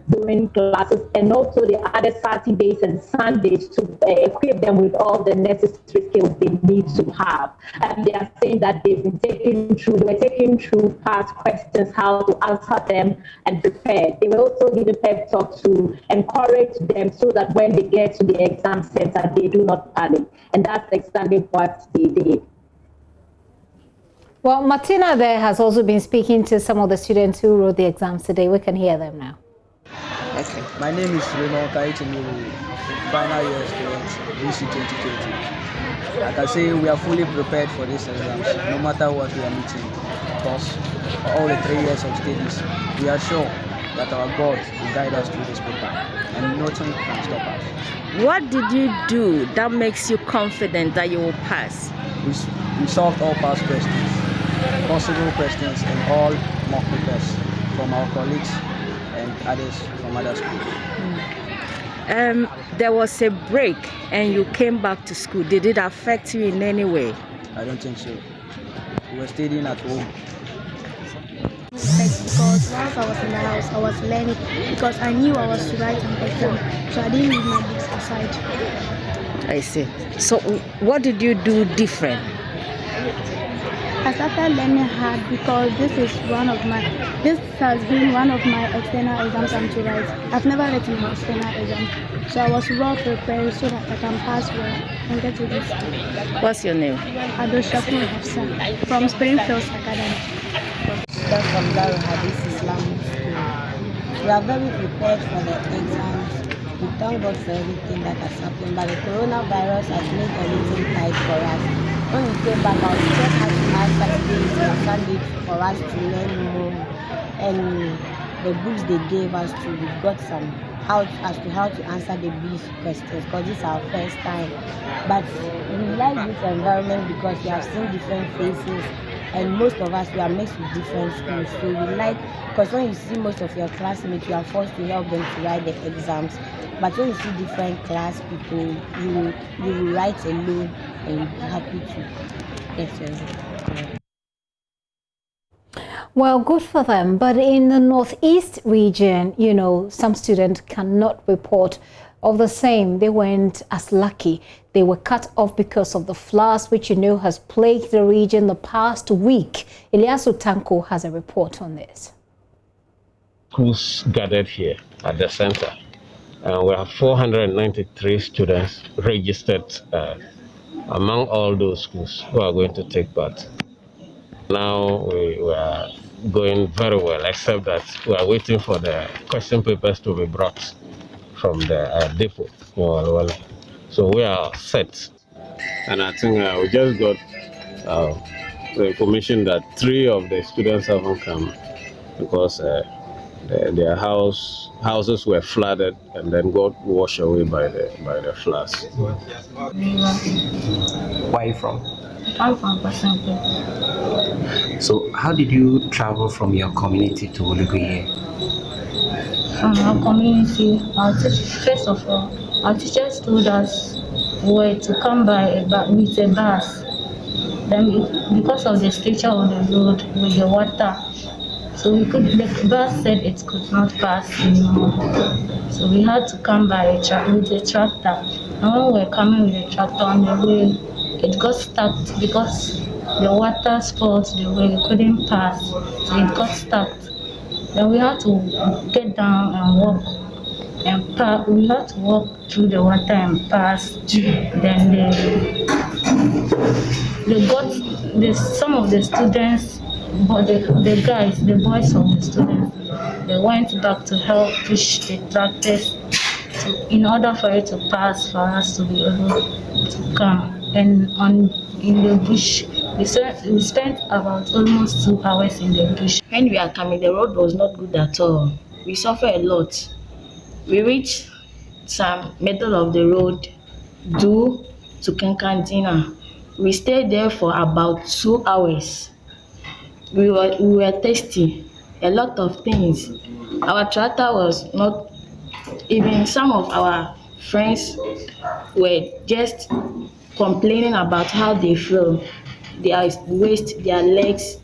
during classes, and also the other Saturdays and Sundays to equip them with all the necessary skills they need to have. And they are saying that they were taking through past questions, how to answer them and prepare. They were also giving pep talk to encourage them so that when they get to the exam center, they do not panic. And that's exactly what they did. Well, Martina there has also been speaking to some of the students who wrote the exams today. We can hear them now. Okay. My name is Raymond Kaitini, final year student, BC 2020. I can say we are fully prepared for these exams, no matter what we are meeting. Because all the 3 years of studies, we are sure that our God will guide us through this paper, and nothing can stop us. What did you do that makes you confident that you will pass? We solved all past questions, possible questions, and all mock papers from our colleagues and others from other schools. There was a break and you came back to school. Did it affect you in any way? I don't think so. We were studying at home. Because whilst I was in the house, I was learning because I knew I was to write an exam, so I didn't leave my books aside. I see. So what did you do different? I started learning hard because this has been one of my external exams I'm to write. I've never written an external exam, so I was well prepared so that I can pass well and get to this. What's your name? Adoshaku Hafsa from Springfield Academy. From Darul Hadith Islamic School. We are very prepared for the exams. We thank God for everything that has happened, but the coronavirus has made everything tight for us. When we came back, our teachers had to have Saturdays and Sundays for us to learn more, and the books they gave us we got some as to how to answer these questions, because this is our first time. But we like this environment because we have seen different faces, and most of us, we are mixed with different schools. So we like, because when you see most of your classmates, you are forced to help them to write the exams. But when you see different class people, you will write alone and you'll be happy to get your exam. Well, good for them. But in the Northeast region, you know, some students cannot report of the same. They weren't as lucky. They were cut off because of the floods, which you know has plagued the region the past week. Eliasu Tanko has a report on this. Schools gathered here at the center. We have 493 students registered among all those schools who are going to take part. Now we are going very well, except that we are waiting for the question papers to be brought from the depot. So we are set. And I think we just got the information that 3 of the students haven't come because their houses were flooded and then got washed away by the floods. Where are you from? I'm from Pasanke. So how did you travel from your community to Lagoon? From our community, first of all, our teachers told us where to come by with a bus. Then because of the stature of the road with the water, so the bus said it could not pass anymore. So we had to come by with a tractor. And when we were coming with the tractor on the way, it got stuck because the water spoiled the way, we couldn't pass. So it got stuck. Then we had to get down and walk. And we had to walk through the water and pass. Then some of the students, but the boys of the students, they went back to help push the tractors in order for it to pass, for us to be able to come. And in the bush, we spent about almost 2 hours in the bush. When we are coming, the road was not good at all. We suffered a lot. We reached some middle of the road due to Kankantina. We stayed there for about 2 hours. We were thirsty, a lot of things. Our tractor was not, even some of our friends were just complaining about how they feel, their waist, their legs.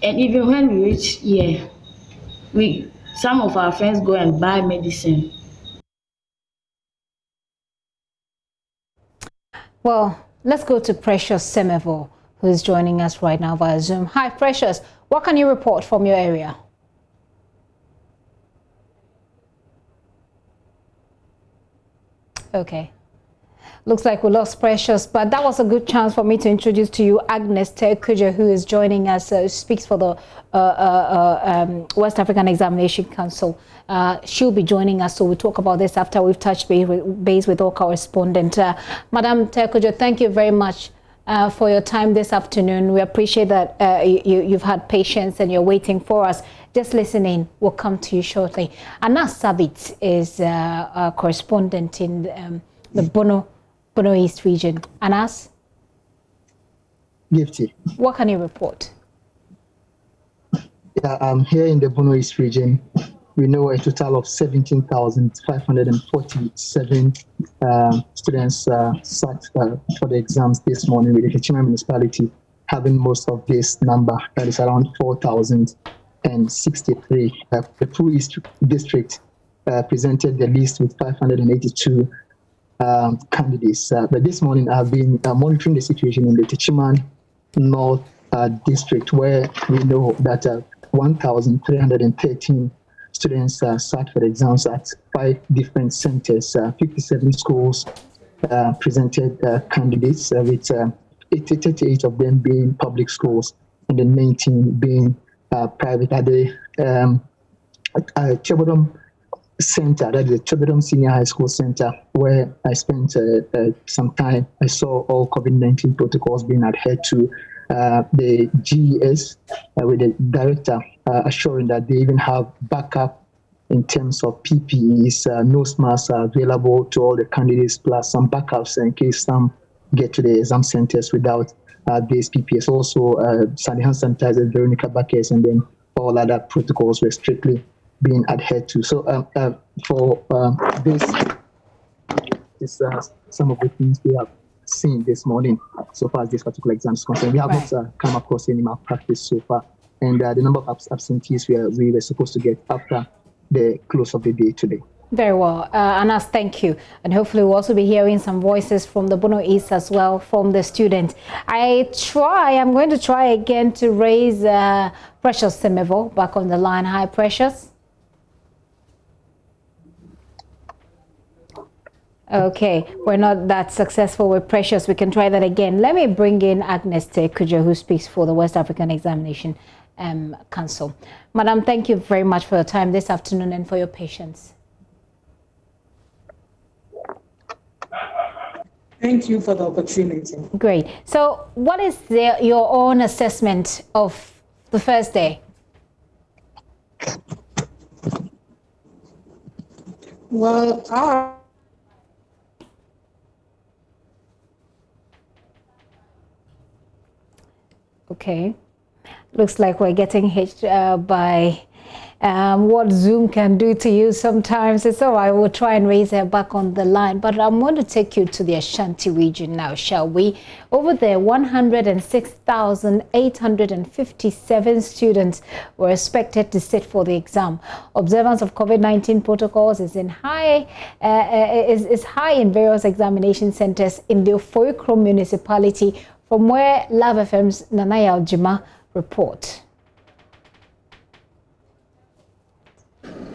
And even when we reach here, some of our friends go and buy medicine. Well, let's go to Precious Semevo, who is joining us right now via Zoom. Hi, Precious. What can you report from your area? Okay. Looks like we lost Precious, but that was a good chance for me to introduce to you Agnes Terkuja, who is joining us, speaks for the West African Examination Council. She'll be joining us, so we'll talk about this after we've touched base with our correspondent. Madam Terkuja, thank you very much for your time this afternoon. We appreciate that you've had patience and you're waiting for us. Just listening, we'll come to you shortly. Anas Sabit is a correspondent in the Bono East region. Anas? Gifty. What can you report? Yeah, here in the Bono East region, we know a total of 17,547 students sat for the exams this morning, with the Hichima municipality having most of this number, that is around 4,063. The Full East District presented the list with 582 candidates. But this morning I've been monitoring the situation in the Tichiman North District, where we know that 1,313 students sat for the exams at 5 different centers. 57 schools presented candidates, with 88 of them being public schools and then 19 being private. At the Chebodom Center, that is the Chebodom Senior High School Center, where I spent some time, I saw all COVID-19 protocols being adhered to. The GES, with the director assuring that they even have backup in terms of PPEs, nose masks are available to all the candidates, plus some backups in case some get to the exam centers without these PPEs. Also, hand sanitizer, Veronica buckets, and then all other protocols were strictly being adhered to. So for this is some of the things we have seen this morning so far as this particular exam is concerned. We have not come across any malpractice so far. And the number of absentees we were supposed to get after the close of the day today. Very well. Anas, thank you. And hopefully we'll also be hearing some voices from the Bono East as well, from the students. I'm going to try again to raise Precious Semevo back on the line. Hi, Precious. Okay, we're not that successful with Precious. We can try that again. Let me bring in Agnes Tekujo, who speaks for the West African Examination Council. Madam, thank you very much for your time this afternoon and for your patience. Thank you for the opportunity. Great. So what is your own assessment of the first day? Well, okay. Looks like we're getting hit by what Zoom can do to you sometimes. It's all right. We'll try and raise her back on the line. But I'm going to take you to the Ashanti region now, shall we? Over there, 106,857 students were expected to sit for the exam. Observance of COVID-19 protocols is high in various examination centers in the Ofoikro municipality, from where Love FM's Nanaya Aljima report.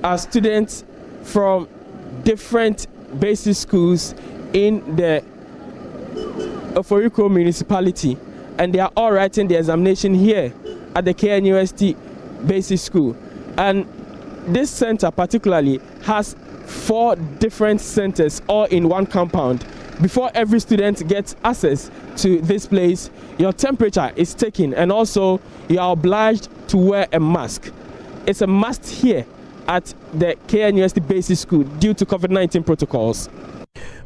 Are students from different basic schools in the Ofoikro municipality, and they are all writing the examination here at the KNUST basic school. And this center particularly has 4 different centers all in one compound. Before every student gets access to this place, your temperature is taken, and also you are obliged to wear a mask. It's a must here at the KNUST basic school due to COVID-19 protocols.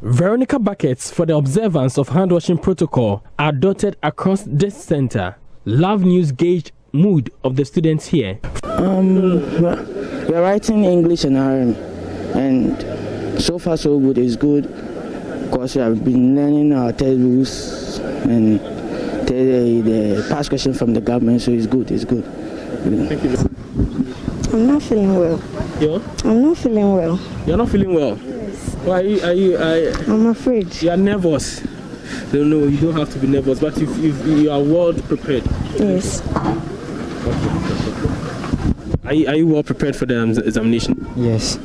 Veronica buckets for the observance of hand-washing protocol are dotted across this center. Love News gauged mood of the students here. We're writing English and RM, and so far so good. It's good because I've been learning our textbooks and the past question from the government, so it's good. It's good. Thank you. I'm not feeling well. Yeah? I'm not feeling well. You're not feeling well? Yes. Why I'm afraid. You are nervous. No, you don't have to be nervous, but you are well prepared. Yes. Are you well prepared for the examination? Yes.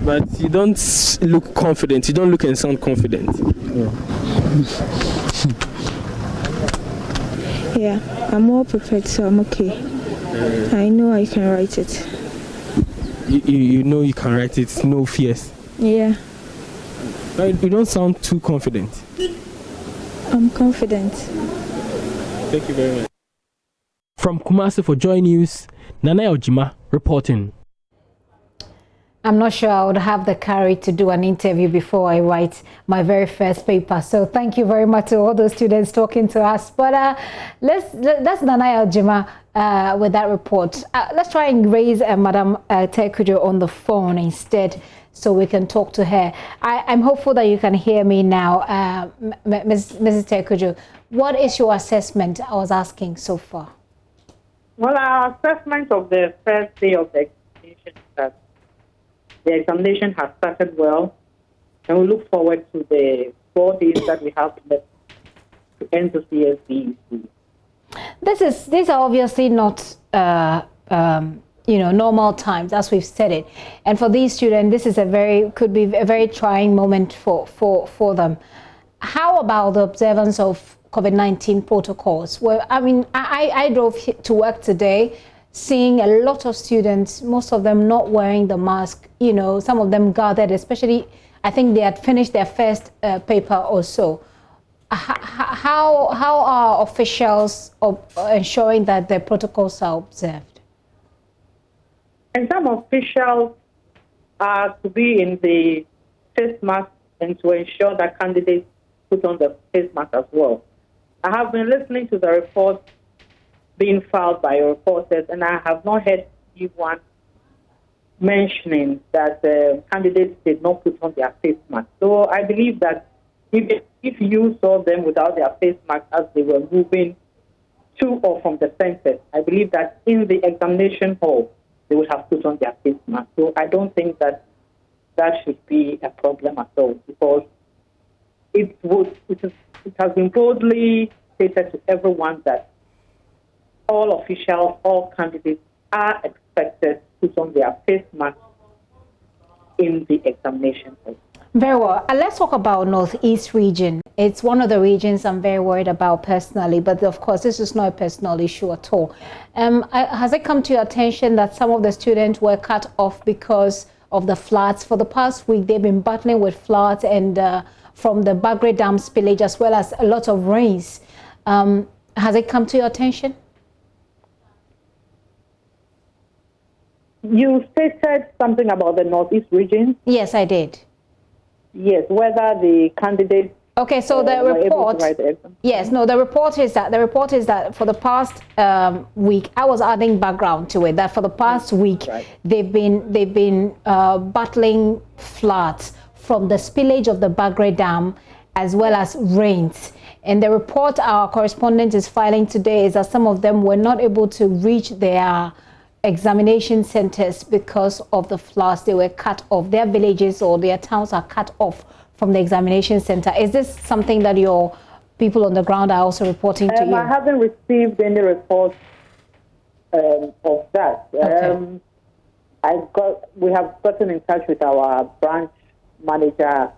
But you don't look confident. You don't look and sound confident. Yeah. Yeah, I'm well prepared, so I'm okay. I know I can write it. You know you can write it, no fears. Yeah. But you don't sound too confident. I'm confident. Thank you very much. From Kumasi for JoyNews, Nanaya Aljima reporting. I'm not sure I would have the courage to do an interview before I write my very first paper. So thank you very much to all those students talking to us. But let's Nanaya Aljima with that report. Let's try and raise Madam Tekujo on the phone instead, so we can talk to her. I'm hopeful that you can hear me now. Mrs. Tekujo, what is your assessment? I was asking so far. Well, our assessment of the first day of the examination is that the examination has started well, and we look forward to the 4 days that we have left to end the CSD. These are obviously not normal times, as we've said it, and for these students, this is could be a very trying moment for them. How about the observance of COVID-19 protocols? Well, I mean, I drove to work today, seeing a lot of students, most of them not wearing the mask. Some of them gathered, especially, I think they had finished their first paper or so. How are officials ensuring that the protocols are observed? exam officials are to be in the face mask and to ensure that candidates put on the face mask as well. I have been listening to the reports being filed by reporters, and I have not heard anyone mentioning that candidates did not put on their face mask. So I believe that if you saw them without their face mask as they were moving to or from the centers, I believe that in the examination hall, they would have put on their face mask. So I don't think that should be a problem at all, because it has been broadly stated to everyone that all officials, all candidates are expected to put on their face mask in the examination hall. Very well. Let's talk about Northeast region. It's one of the regions I'm very worried about personally, but of course, this is not a personal issue at all. Has it come to your attention that some of the students were cut off because of the floods? For the past week, they've been battling with floods and from the Bagre Dam spillage, as well as a lot of rains. Has it come to your attention? You stated something about the Northeast region? Yes, I did. Yes, whether the candidates. Okay, so the report. Yes, no, the report is that for the past week, I was adding background to it. That for the past week, they've been battling floods from the spillage of the Bagre Dam, as well as rains. And the report our correspondent is filing today is that some of them were not able to reach their examination centers because of the floods. They were cut off. Their villages or their towns are cut off from the examination center. Is this something that your people on the ground are also reporting to you? I haven't received any reports of that. Okay. We have gotten in touch with our branch manager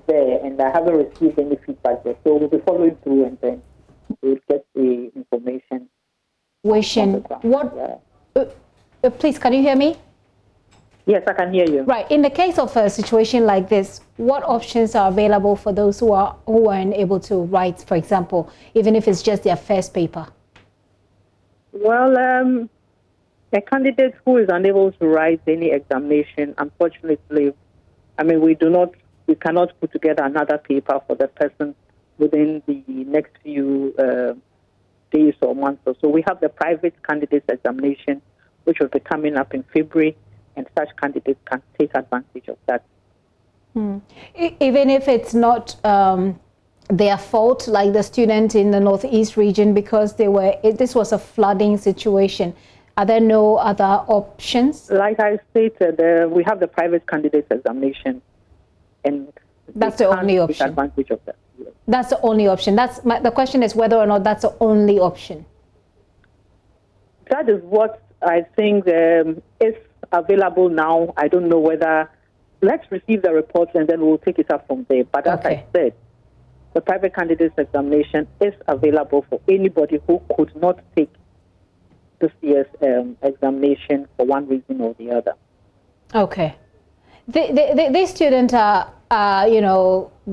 there, and I haven't received any feedback yet. So we'll be following through, and then we'll get the information. Please, can you hear me? Yes, I can hear you. Right. In the case of a situation like this, what options are available for those who aren't able to write, for example, even if it's just their first paper? Well, a candidate who is unable to write any examination, unfortunately, we cannot put together another paper for the person within the next few days or months or so. We have the private candidates examination, which will be coming up in February, and such candidates can take advantage of that. Even if it's not their fault, like the student in the Northeast region, because this was a flooding situation, are there no other options? Like I stated, we have the private candidates examination, and that's the only option. Take advantage of that. Yes. That's the only option. The question is whether or not that's the only option. That is what I think is available now. I don't know whether. Let's receive the reports and then we'll take it up from there. But as I said, the private candidates examination is available for anybody who could not take this year's examination for one reason or the other. Okay. These students are,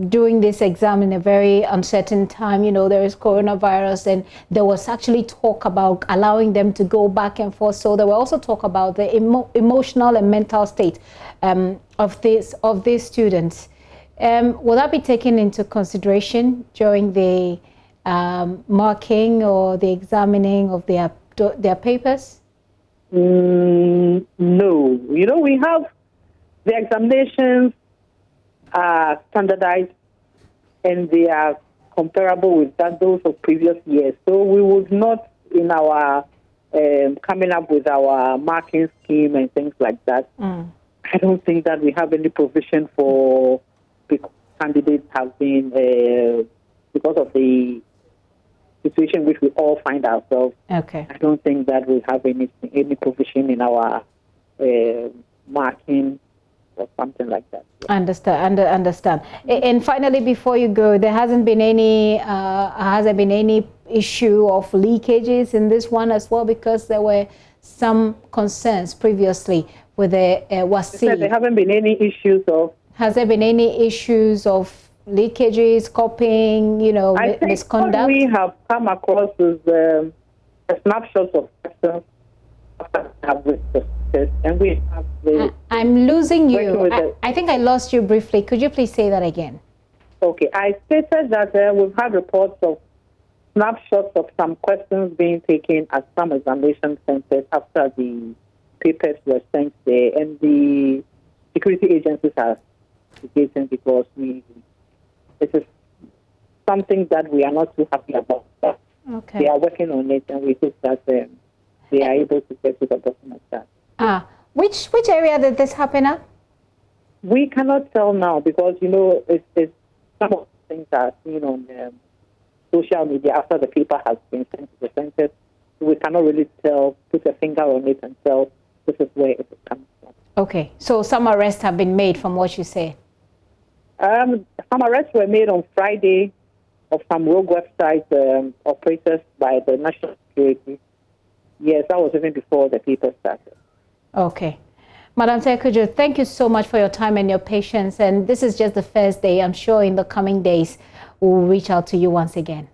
doing this exam in a very uncertain time. There is coronavirus, and there was actually talk about allowing them to go back and forth. So there were also talk about the emotional and mental state of these students. Will that be taken into consideration during the marking or the examining of their papers? No. We have the examinations are standardized and they are comparable with those of previous years. So we would not, in our coming up with our marking scheme and things like that, I don't think that we have any provision for candidates have been, because of the situation in which we all find ourselves. Okay. I don't think that we have any provision in our marking or something like that. Understand. And finally, before you go, there hasn't been any issue of leakages in this one as well, because there were some concerns previously with the WASI. There haven't been any issues of. Has there been any issues of leakages, copying, misconduct? What we have come across is a snapshot of questions after we have centers, and we have the... I'm losing you. I think I lost you briefly. Could you please say that again? Okay, I stated that we've had reports of snapshots of some questions being taken at some examination centers after the papers were sent there, and the security agencies are investigating because this is something that we are not too happy about. Okay. They are working on it, and we hope that they are able to get to the bottom of that. Which area did this happen at? We cannot tell now because, it's some of the things are seen on social media after the paper has been sent to the centers. We cannot really put a finger on it and tell this is where it comes from. Okay, so some arrests have been made from what you say? Some arrests were made on Friday of some rogue website operators by the National Security. Yes, that was even before the paper started. Okay. Madam Tekujo, thank you so much for your time and your patience. And this is just the first day. I'm sure in the coming days, we'll reach out to you once again.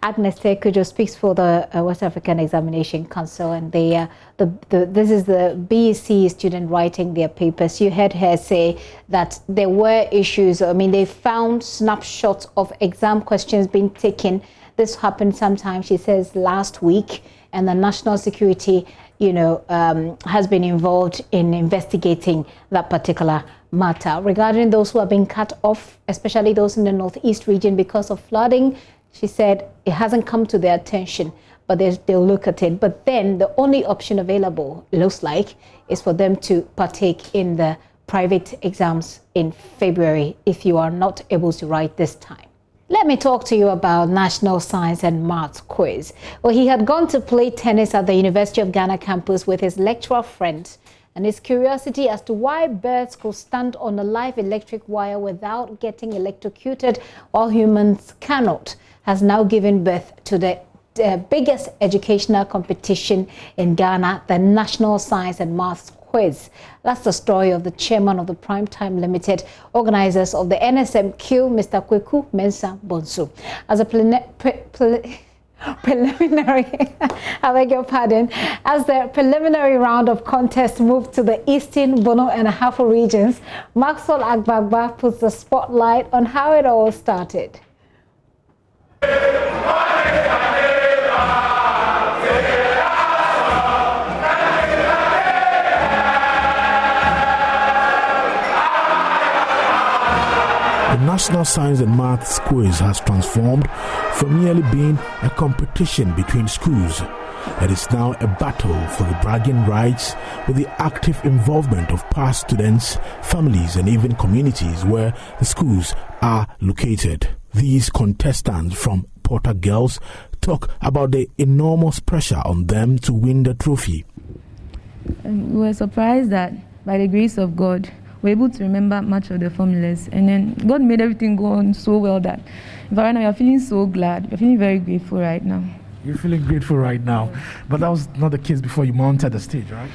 Agnes Tekujo speaks for the West African Examination Council, and this is the BEC student writing their papers. You heard her say that there were issues. I mean, they found snapshots of exam questions being taken. This happened sometime, she says, last week, and the national security, has been involved in investigating that particular matter. Regarding those who have been cut off, especially those in the northeast region because of flooding, she said it hasn't come to their attention, but they'll look at it. But then the only option available, looks like, is for them to partake in the private exams in February if you are not able to write this time. Let me talk to you about National Science and Maths quiz. Well, he had gone to play tennis at the University of Ghana campus with his lecturer friend, and his curiosity as to why birds could stand on a live electric wire without getting electrocuted while humans cannot has now given birth to the biggest educational competition in Ghana, the National Science and Maths quiz. That's the story of the chairman of the Primetime Limited, organizers of the NSMQ, Mr. Kweku Mensah Bonsu. As a preliminary, I beg your pardon, as the preliminary round of contest moved to the Eastern, Bono and Ahafo regions, Maxwell Agbagba puts the spotlight on how it all started. The National Science and Maths quiz has transformed from merely being a competition between schools. It is now a battle for the bragging rights with the active involvement of past students, families, and even communities where the schools are located. These contestants from Porter Girls talk about the enormous pressure on them to win the trophy. We were surprised that by the grace of God, we're able to remember much of the formulas, and then God made everything go on so well that right now you're feeling so glad, you're feeling very grateful right now. You're feeling grateful right now, but that was not the case before you mounted the stage, right?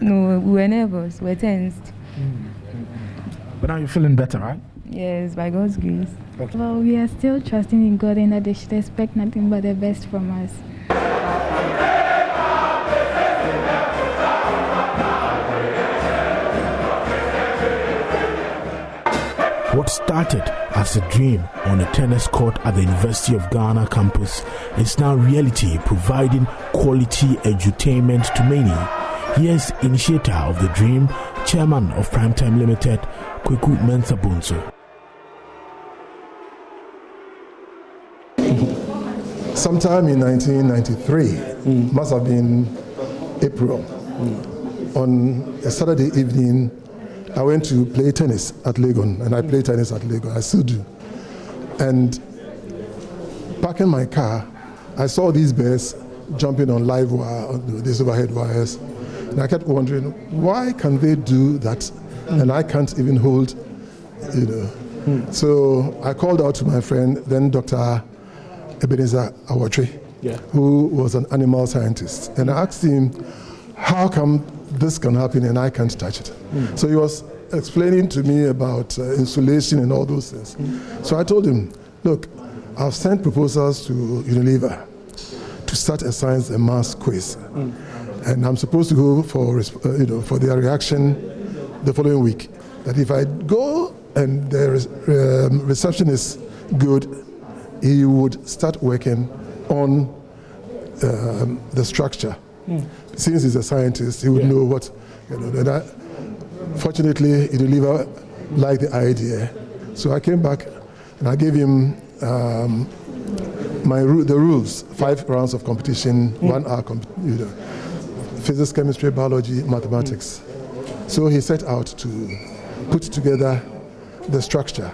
No, we were nervous, we were tensed. But now you're feeling better, right? Yes, by God's grace. Okay. Well, we are still trusting in God and that they should expect nothing but the best from us. What started as a dream on a tennis court at the University of Ghana campus is now reality, providing quality edutainment to many. Here's initiator of the dream, chairman of Primetime Limited, Kweku Mensah Bonsu. Sometime in 1993, must have been April, on a Saturday evening, I went to play tennis at Lagoon, and I play tennis at Lagoon, I still do. And parking my car, I saw these birds jumping on live wire, on these overhead wires, and I kept wondering, why can they do that, and I can't even hold, So I called out to my friend, then Dr. Ebenezer Awatri, who was an animal scientist, and I asked him, how come this can happen and I can't touch it? So he was explaining to me about insulation and all those things. So I told him, look, I've sent proposals to Unilever to start a science and maths quiz. And I'm supposed to go for for their reaction the following week. That if I go and the reception is good, he would start working on the structure. Since he's a scientist, he would know what, and fortunately, he delivered like the idea. So I came back and I gave him the rules, 5 rounds of competition, 1 hour, physics, chemistry, biology, mathematics. So he set out to put together the structure,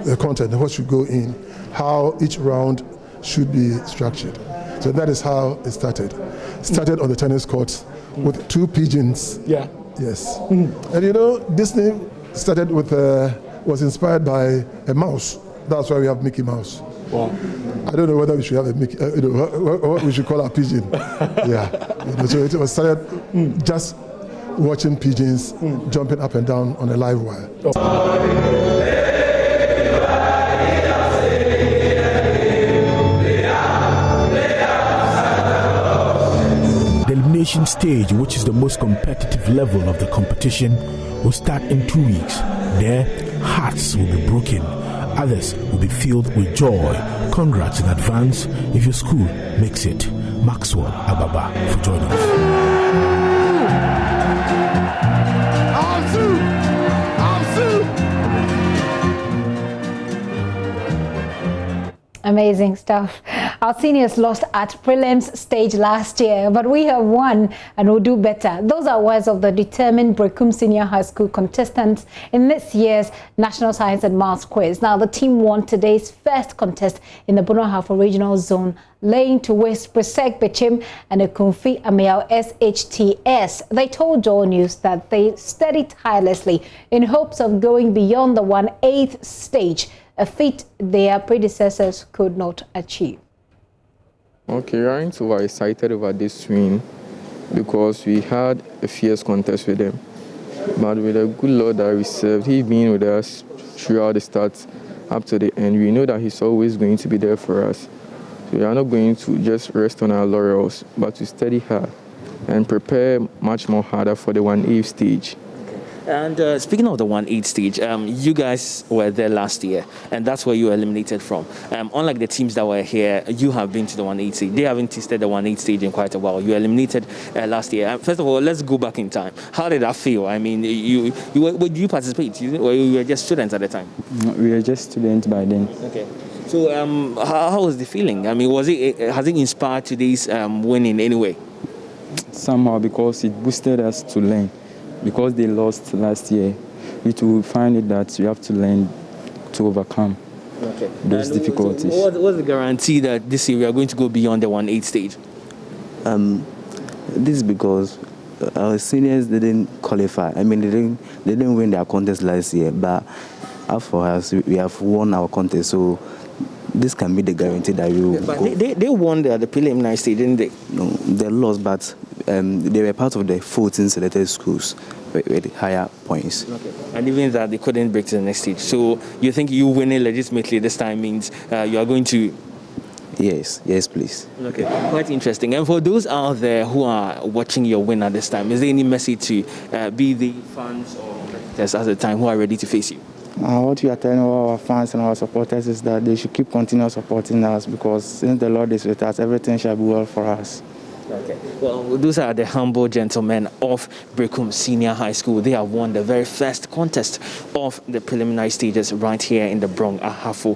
the content, what should go in, how each round should be structured. So that is how it started. Started on the tennis courts with 2 pigeons. Yeah. Yes. And this name started with, was inspired by a mouse. That's why we have Mickey Mouse. Wow. I don't know whether we should have a Mickey, what we should call our pigeon. Yeah. So it was started just watching pigeons jumping up and down on a live wire. The elimination stage, which is the most competitive level of the competition, will start in 2 weeks. There, hearts will be broken. Others will be filled with joy. Congrats in advance if your school makes it. Maxwell Ababa for JoyNews. Amazing stuff. Our seniors lost at prelims stage last year, but we have won and will do better. Those are words of the determined Virgon Senior High School contestants in this year's National Science and Maths Quiz. Now, the team won today's first contest in the Bono-Ahafo Regional Zone, laying to waste Presec Bechim and the Kumfi Amiao SHTS. They told JoyNews that they studied tirelessly in hopes of going beyond the 1/8 stage, a feat their predecessors could not achieve. Okay, we aren't so excited over this win because we had a fierce contest with them. But with the good Lord that we served, He's been with us throughout the start up to the end. We know that He's always going to be there for us. So we are not going to just rest on our laurels, but to study hard and prepare much more harder for the 1/8 stage. And speaking of the 1/8 stage, you guys were there last year, and that's where you were eliminated from. Unlike the teams that were here, you have been to the 1/8 stage. They haven't tested the 1/8 stage in quite a while. You were eliminated last year. First of all, let's go back in time. How did that feel? I mean, did you participate? You were just students at the time? We were just students by then. Okay. So how was the feeling? I mean, has it inspired today's win in any way? Somehow, because it boosted us to learn. Because they lost last year, we will find it that we have to learn to overcome those difficulties. So what's the guarantee that this year we are going to go beyond the 1/8 stage? This is because our seniors didn't qualify. I mean, they didn't win their contest last year, but for us, we have won our contest. So this can be the guarantee that we will. But they won the preliminary stage, didn't they? No, they lost, but they were part of the 14 selected schools with higher points. Okay. And even that, they couldn't break to the next stage. So you think you winning legitimately this time means you are going to... Yes, please. Okay, quite interesting. And for those out there who are watching your win at this time, is there any message to be the fans or competitors at the time who are ready to face you? What we are telling all our fans and our supporters is that they should keep continuing supporting us, because since the Lord is with us, everything shall be well for us. Okay. Well, those are the humble gentlemen of Virgon Senior High School. They have won the very first contest of the preliminary stages right here in the Bono-Ahafo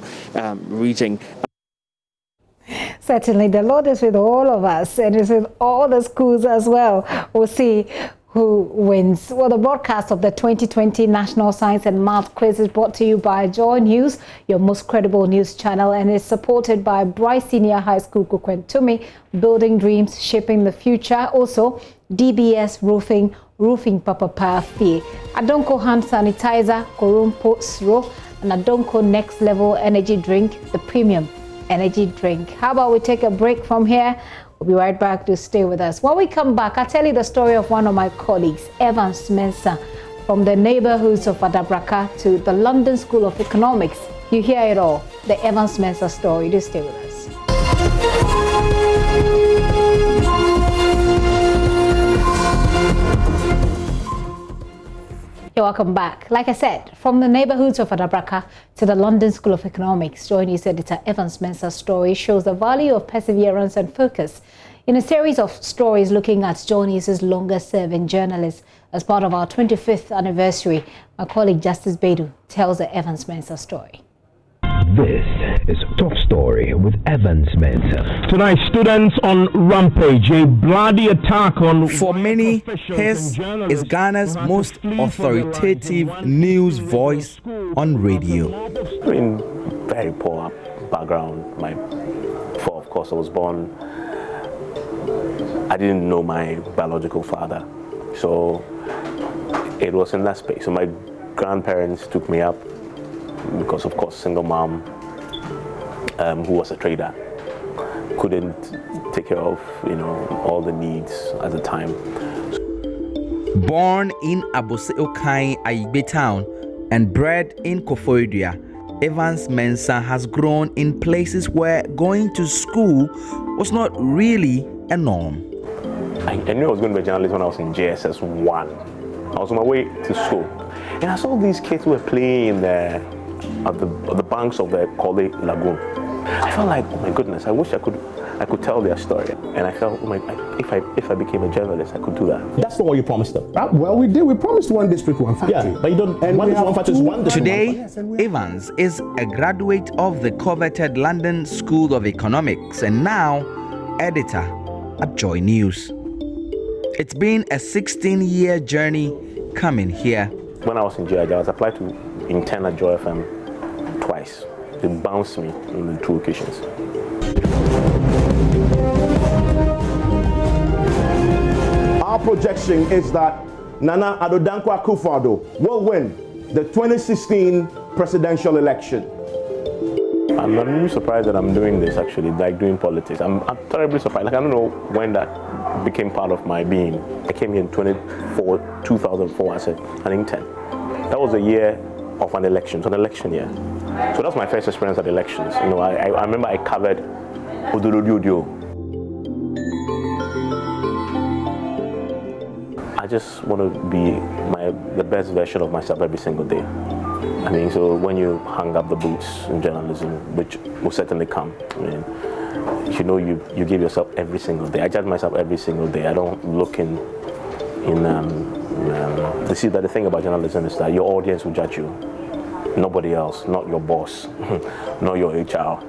region. Certainly, the Lord is with all of us and is with all the schools as well. We'll see who wins. Well, the broadcast of the 2020 National Science and Math Quiz is brought to you by JoyNews, your most credible news channel, and is supported by Bryce Senior High School Kukwentumi, building dreams, shaping the future. Also, DBS Roofing Papa Pafi, Adonko Hand Sanitizer, Korumpo Sro, and Adonko Next Level Energy Drink, the premium energy drink. How about we take a break from here? We'll be right back to stay with us. When we come back, I'll tell you the story of one of my colleagues, Evan Spencer, from the neighborhoods of Adabraka to the London School of Economics. You hear it all, the Evan Spencer story. Do stay with us. You're welcome back. Like I said, from the neighborhoods of Adabraka to the London School of Economics, JoyNews editor Evans Mensah's story shows the value of perseverance and focus in a series of stories looking at JoyNews' longest-serving journalist. As part of our 25th anniversary, my colleague Justice Bedu tells the Evans Mensah story. This is Top Story with Evans Mensah. Tonight, students on rampage, a bloody attack on... For many, his is Ghana's most authoritative news voice on radio. I mean, very poor background. Of course, I was born... I didn't know my biological father, so it was in that space. So my grandparents took me up because, of course, single mom who was a trader couldn't take care of, all the needs at the time. Born in Abose-Okai, Ayigbe town, and bred in Koforidua, Evans Mensah has grown in places where going to school was not really a norm. I knew I was going to be a journalist when I was in JSS 1. I was on my way to school, and I saw these kids who were playing at the banks of the Lagoon. I felt like, oh my goodness, I wish I could tell their story. And I felt, oh my, if I became a journalist, I could do that. That's not what you promised them. Well, we did. We promised one district, one factory. Yeah, but you don't. And one factory is one district. Today, Evans is a graduate of the coveted London School of Economics and now editor at JoyNews. It's been a 16-year journey coming here. When I was in JI, I was applied to intern at Joy FM twice. They bounced me on 2 occasions. Our projection is that Nana Addo Dankwa Akufo-Addo will win the 2016 presidential election. I'm not really surprised that I'm doing this, actually, like doing politics. I'm terribly surprised. Like, I don't know when that became part of my being. I came here in 2004 as an intern. That was a year of an election, so an election year. So that's my first experience at elections. I remember I covered Odorodiodio. I just want to be the best version of myself every single day. I mean, so when you hang up the boots in journalism, which will certainly come, you give yourself every single day. I judge myself every single day. I don't look in to see that the thing about journalism is that your audience will judge you. Nobody else, not your boss, not your HR.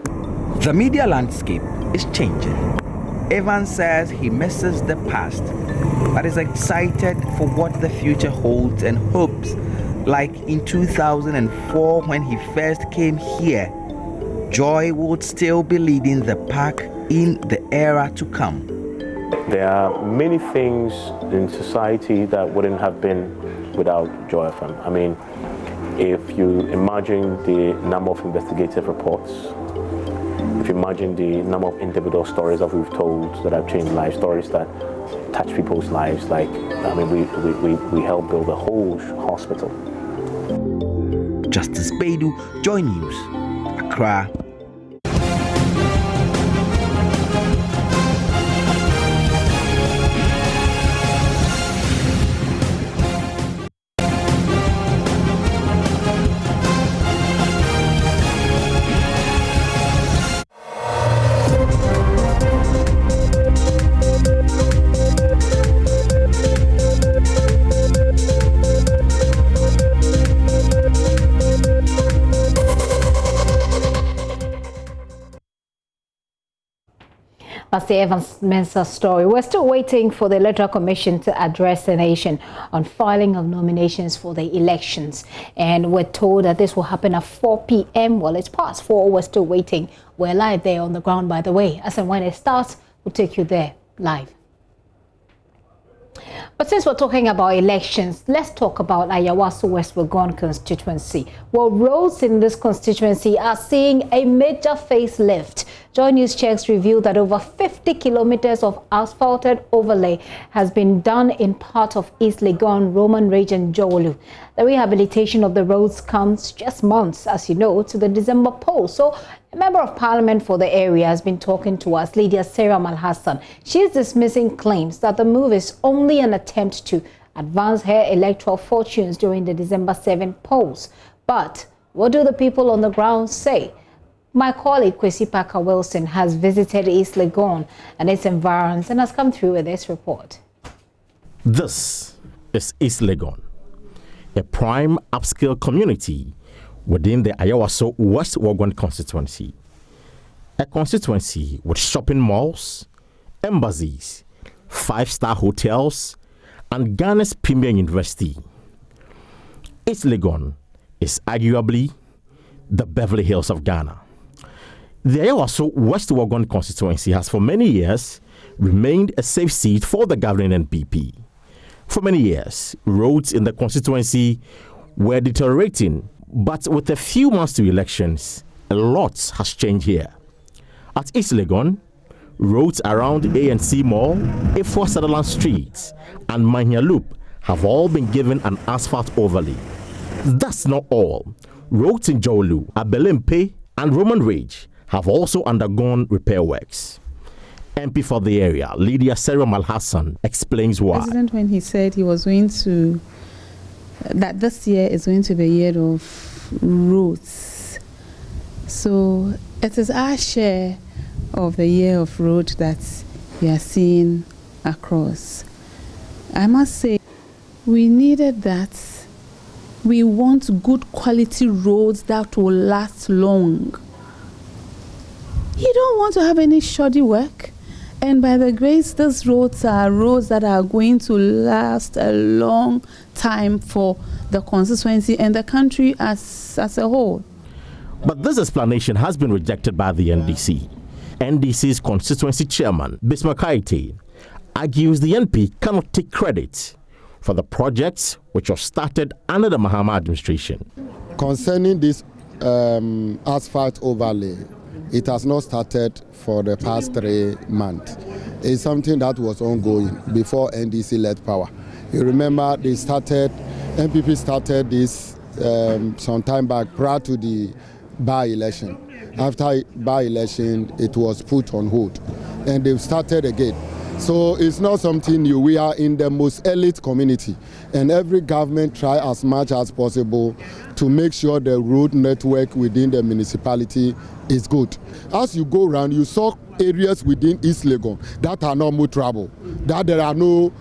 The media landscape is changing. Evans says he misses the past, but is excited for what the future holds and hopes, like in 2004 when he first came here, Joy would still be leading the pack in the era to come. There are many things in society that wouldn't have been without Joy FM. I mean, if you imagine the number of investigative reports, if you imagine the number of individual stories that we've told that have changed lives, stories that touch people's lives, like, I mean, we helped build a whole hospital. Justice Bedu, JoyNews, Accra. That's the Evans Mensah story. We're still waiting for the Electoral Commission to address the nation on filing of nominations for the elections. And we're told that this will happen at 4 p.m. Well, it's past 4. We're still waiting. We're live there on the ground, by the way. As and when it starts, we'll take you there live. But since we're talking about elections, let's talk about Ayahuasca West Virgon constituency. Well, roads in this constituency are seeing a major facelift. JoyNews checks reveal that over 50 kilometers of asphalted overlay has been done in part of East Lagoon, Roman region, Jowolu. The rehabilitation of the roads comes just months, as you know, to the December poll. So a member of parliament for the area has been talking to us, Lydia Sarah Malhassan. She is dismissing claims that the move is only an attempt to advance her electoral fortunes during the December 7 polls. But what do the people on the ground say? My colleague Kwesi Parker Wilson has visited East Lagoon and its environs and has come through with this report. This is East Lagoon, a prime upscale community within the Ayahuasca West Virgon constituency. A constituency with shopping malls, embassies, 5-star hotels, and Ghana's premier university. East Lagoon is arguably the Beverly Hills of Ghana. The Ayahuasca West Virgon constituency has for many years remained a safe seat for the governing NPP. For many years, roads in the constituency were deteriorating, but with a few months to elections, a lot has changed here. At East Lagoon, roads around ANC Mall, A4 Sutherland Street, and Mahia Loop have all been given an asphalt overlay. That's not all. Roads in Jolu, Abelempe, and Roman Ridge have also undergone repair works. MP for the area, Lydia Sarah Malhassan, explains why. President, when he said he was going to, that this year is going to be a year of roads. So it is our share of the year of road that we are seeing across. I must say, we needed that. We want good quality roads that will last long. You don't want to have any shoddy work. And by the grace, these roads are roads that are going to last a long time for the constituency and the country as a whole. But this explanation has been rejected by the NDC. NDC's constituency chairman, Bismarck Haite, argues the NP cannot take credit for the projects which were started under the Mahama administration. Concerning this asphalt overlay, it has not started for the past 3 months. It's something that was ongoing before NDC led power. You remember NPP started this some time back prior to the by-election. After by-election, it was put on hold, and they've started again. So it's not something new. We are in the most elite community, and every government try as much as possible to make sure the road network within the municipality is good. As you go around, you saw areas within East Lagoon that are not motorable, that there are no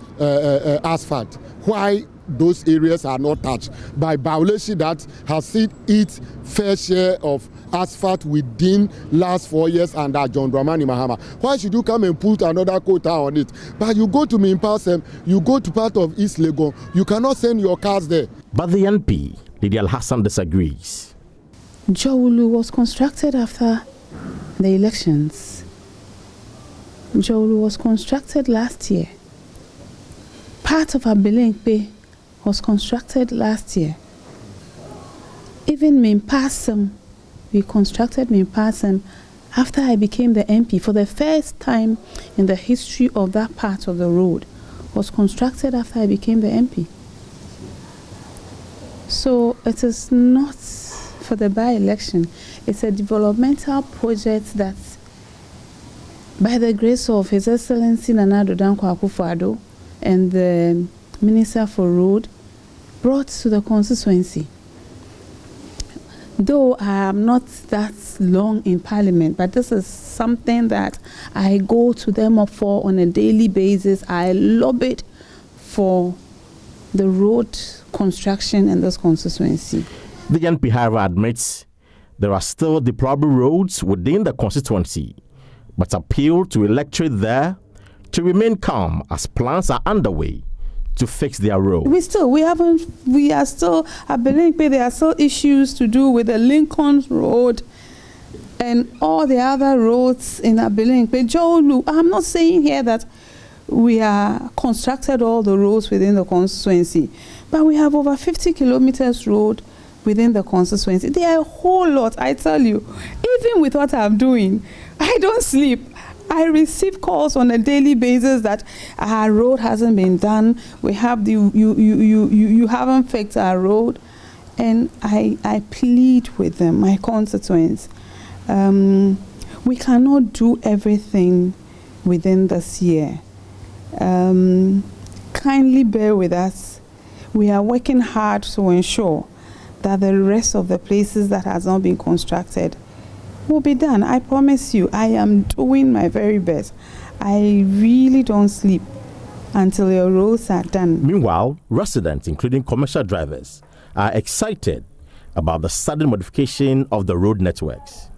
asphalt. Why those areas are not touched? By violation that has seen its fair share of asphalt within last 4 years under John Dramani Mahama. Why should you come and put another quota on it? But you go to Mimpasem, you go to part of East Lagoon, you cannot send your cars there. But the NP, Lydia Al-Hassan, disagrees. Jolu was constructed after the elections. Jolu was constructed last year. Part of Abelempe was constructed last year. Even Mimpasem, we constructed Mimpasem after I became the MP. For the first time in the history of that part of the road, was constructed after I became the MP. So it is not for the by-election. It's a developmental project that, by the grace of His Excellency Nana Danko Akufo-Addo and the Minister for Road, brought to the constituency. Though I am not that long in Parliament, but this is something that I go to them up for on a daily basis. I lobbied for the road construction in this constituency. The NP, however, admits there are still deplorable roads within the constituency, but appeal to electorate there to remain calm as plans are underway to fix their road. We are still, I believe there are still issues to do with the Lincoln Road and all the other roads in Abelempe. Jolu, I'm not saying here that we are constructed all the roads within the constituency, but we have over 50 kilometers road within the constituency. There are a whole lot, I tell you. Even with what I'm doing, I don't sleep. I receive calls on a daily basis that our road hasn't been done. We have you haven't fixed our road, and I plead with them, my constituents. We cannot do everything within this year. Can kindly bear with us. We are working hard to ensure that the rest of the places that has not been constructed will be done. I promise you, I am doing my very best. I really don't sleep until your roads are done. Meanwhile, residents, including commercial drivers, are excited about the sudden modification of the road networks.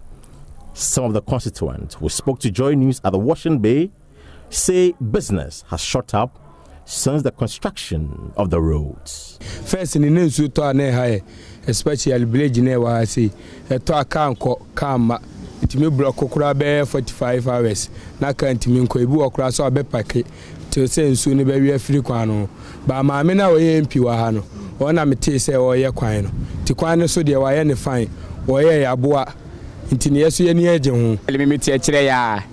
Some of the constituents who spoke to JoyNews at the Washington Bay say business has shot up since the construction of the roads. First in the news, especially village near say a car it may block 45 hours. Na can't mean Koibu across our packet to say soon be a free quano. But my men are MP Wahano. One am say or ye quino. Tiquano so dear why any fine or ye aboa. Intinesu any agent. Let me tell you,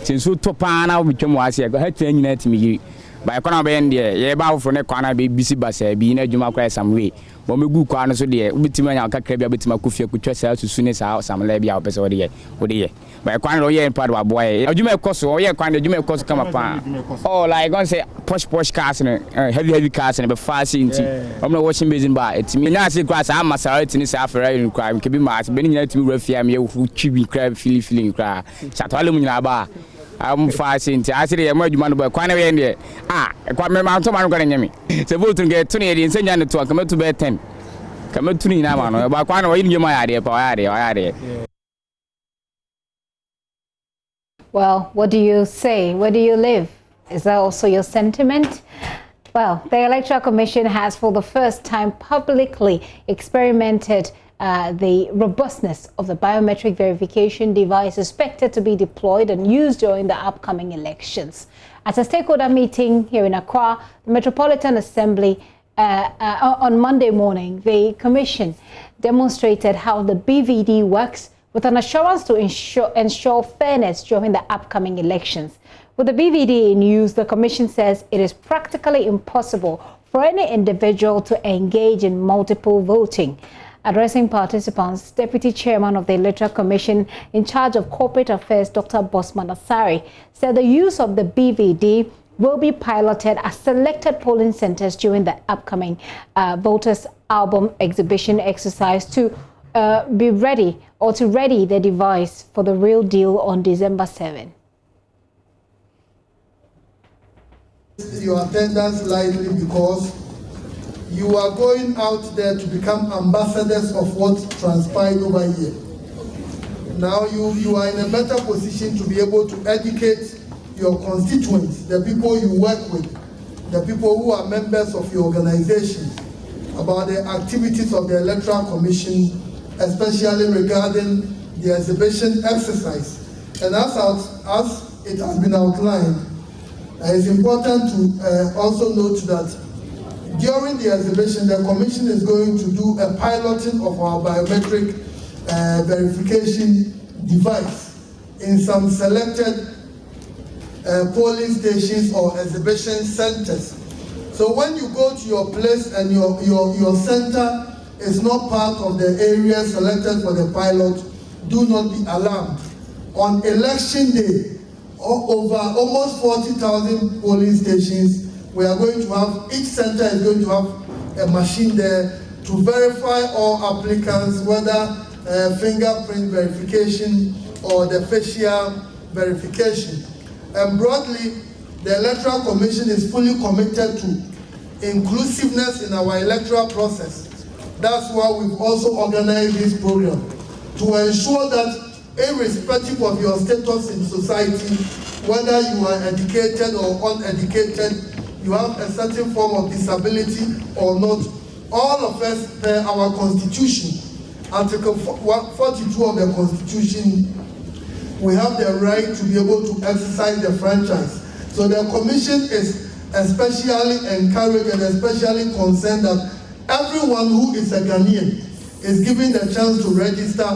since you topana become was here, go ahead to net me. By Conor Bend, ye bow for a corner be busy bus, being a Juma cry some way. When we go corner so dear, Ubitiman, I'll cut crab with my coffee, could trust her to soon as out some levy out or the year. By a corner lawyer and part of a boy, you may cost or ye kind of you may cost come upon. Oh, like I say, posh cars and heavy cars and a fast in tea. I'm not watching basin by it. Me now see grass, I'm a salad in this after crime, can be mass, bending it to refia me who chibi crab feeling cry. Chatalum bar. I'm fasting. I said, I'm going to quite a way. Quite my mountain. I'm going to me. So, vote to get 28 and send you to come to bed 10. Come to me now, but quite a way in my idea. Well, what do you say? Where do you live? Is that also your sentiment? Well, the Electoral Commission has for the first time publicly experimented the robustness of the biometric verification device expected to be deployed and used during the upcoming elections. At a stakeholder meeting here in Accra, the Metropolitan Assembly on Monday morning, the Commission demonstrated how the BVD works with an assurance to ensure fairness during the upcoming elections. With the BVD in use, the Commission says it is practically impossible for any individual to engage in multiple voting. Addressing participants, Deputy Chairman of the Electoral Commission in charge of Corporate Affairs, Dr. Bosman Asari, said the use of the BVD will be piloted at selected polling centers during the upcoming Voters Album exhibition exercise to be ready or to ready the device for the real deal on December 7. Your attendance lightly because you are going out there to become ambassadors of what transpired over here. Now you are in a better position to be able to educate your constituents, the people you work with, the people who are members of your organization, about the activities of the Electoral Commission, especially regarding the exhibition exercise. And as it has been outlined, it's important to also note that during the exhibition, the Commission is going to do a piloting of our biometric verification device in some selected polling stations or exhibition centers. So when you go to your place and your center is not part of the area selected for the pilot, do not be alarmed. On election day, over almost 40,000 polling stations, we are going to have, each center is going to have a machine there to verify all applicants, whether fingerprint verification or the facial verification. And broadly, the Electoral Commission is fully committed to inclusiveness in our electoral process. That's why we've also organized this program, to ensure that irrespective of your status in society, whether you are educated or uneducated, you have a certain form of disability or not, all of us, per our Constitution, Article 42 of the Constitution, we have the right to be able to exercise the franchise. So the Commission is especially encouraged and especially concerned that everyone who is a Ghanaian is given the chance to register,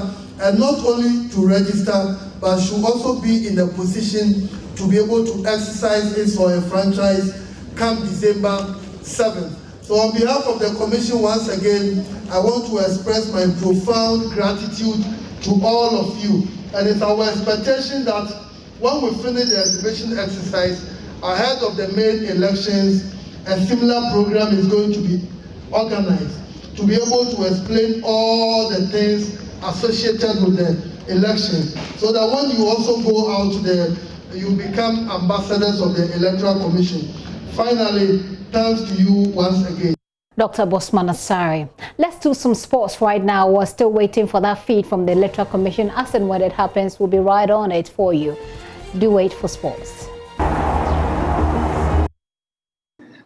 and not only to register, but should also be in a position to be able to exercise his or her franchise come December 7th. So on behalf of the Commission, once again, I want to express my profound gratitude to all of you. And it's our expectation that when we finish the exhibition exercise ahead of the main elections, a similar program is going to be organized to be able to explain all the things associated with the election, so that when you also go out there, you become ambassadors of the Electoral Commission. Finally, thanks to you once again. Dr. Bosman Asari. Let's do some sports right now. We're still waiting for that feed from the Electoral Commission. As and when it happens, we'll be right on it for you. Do wait for sports.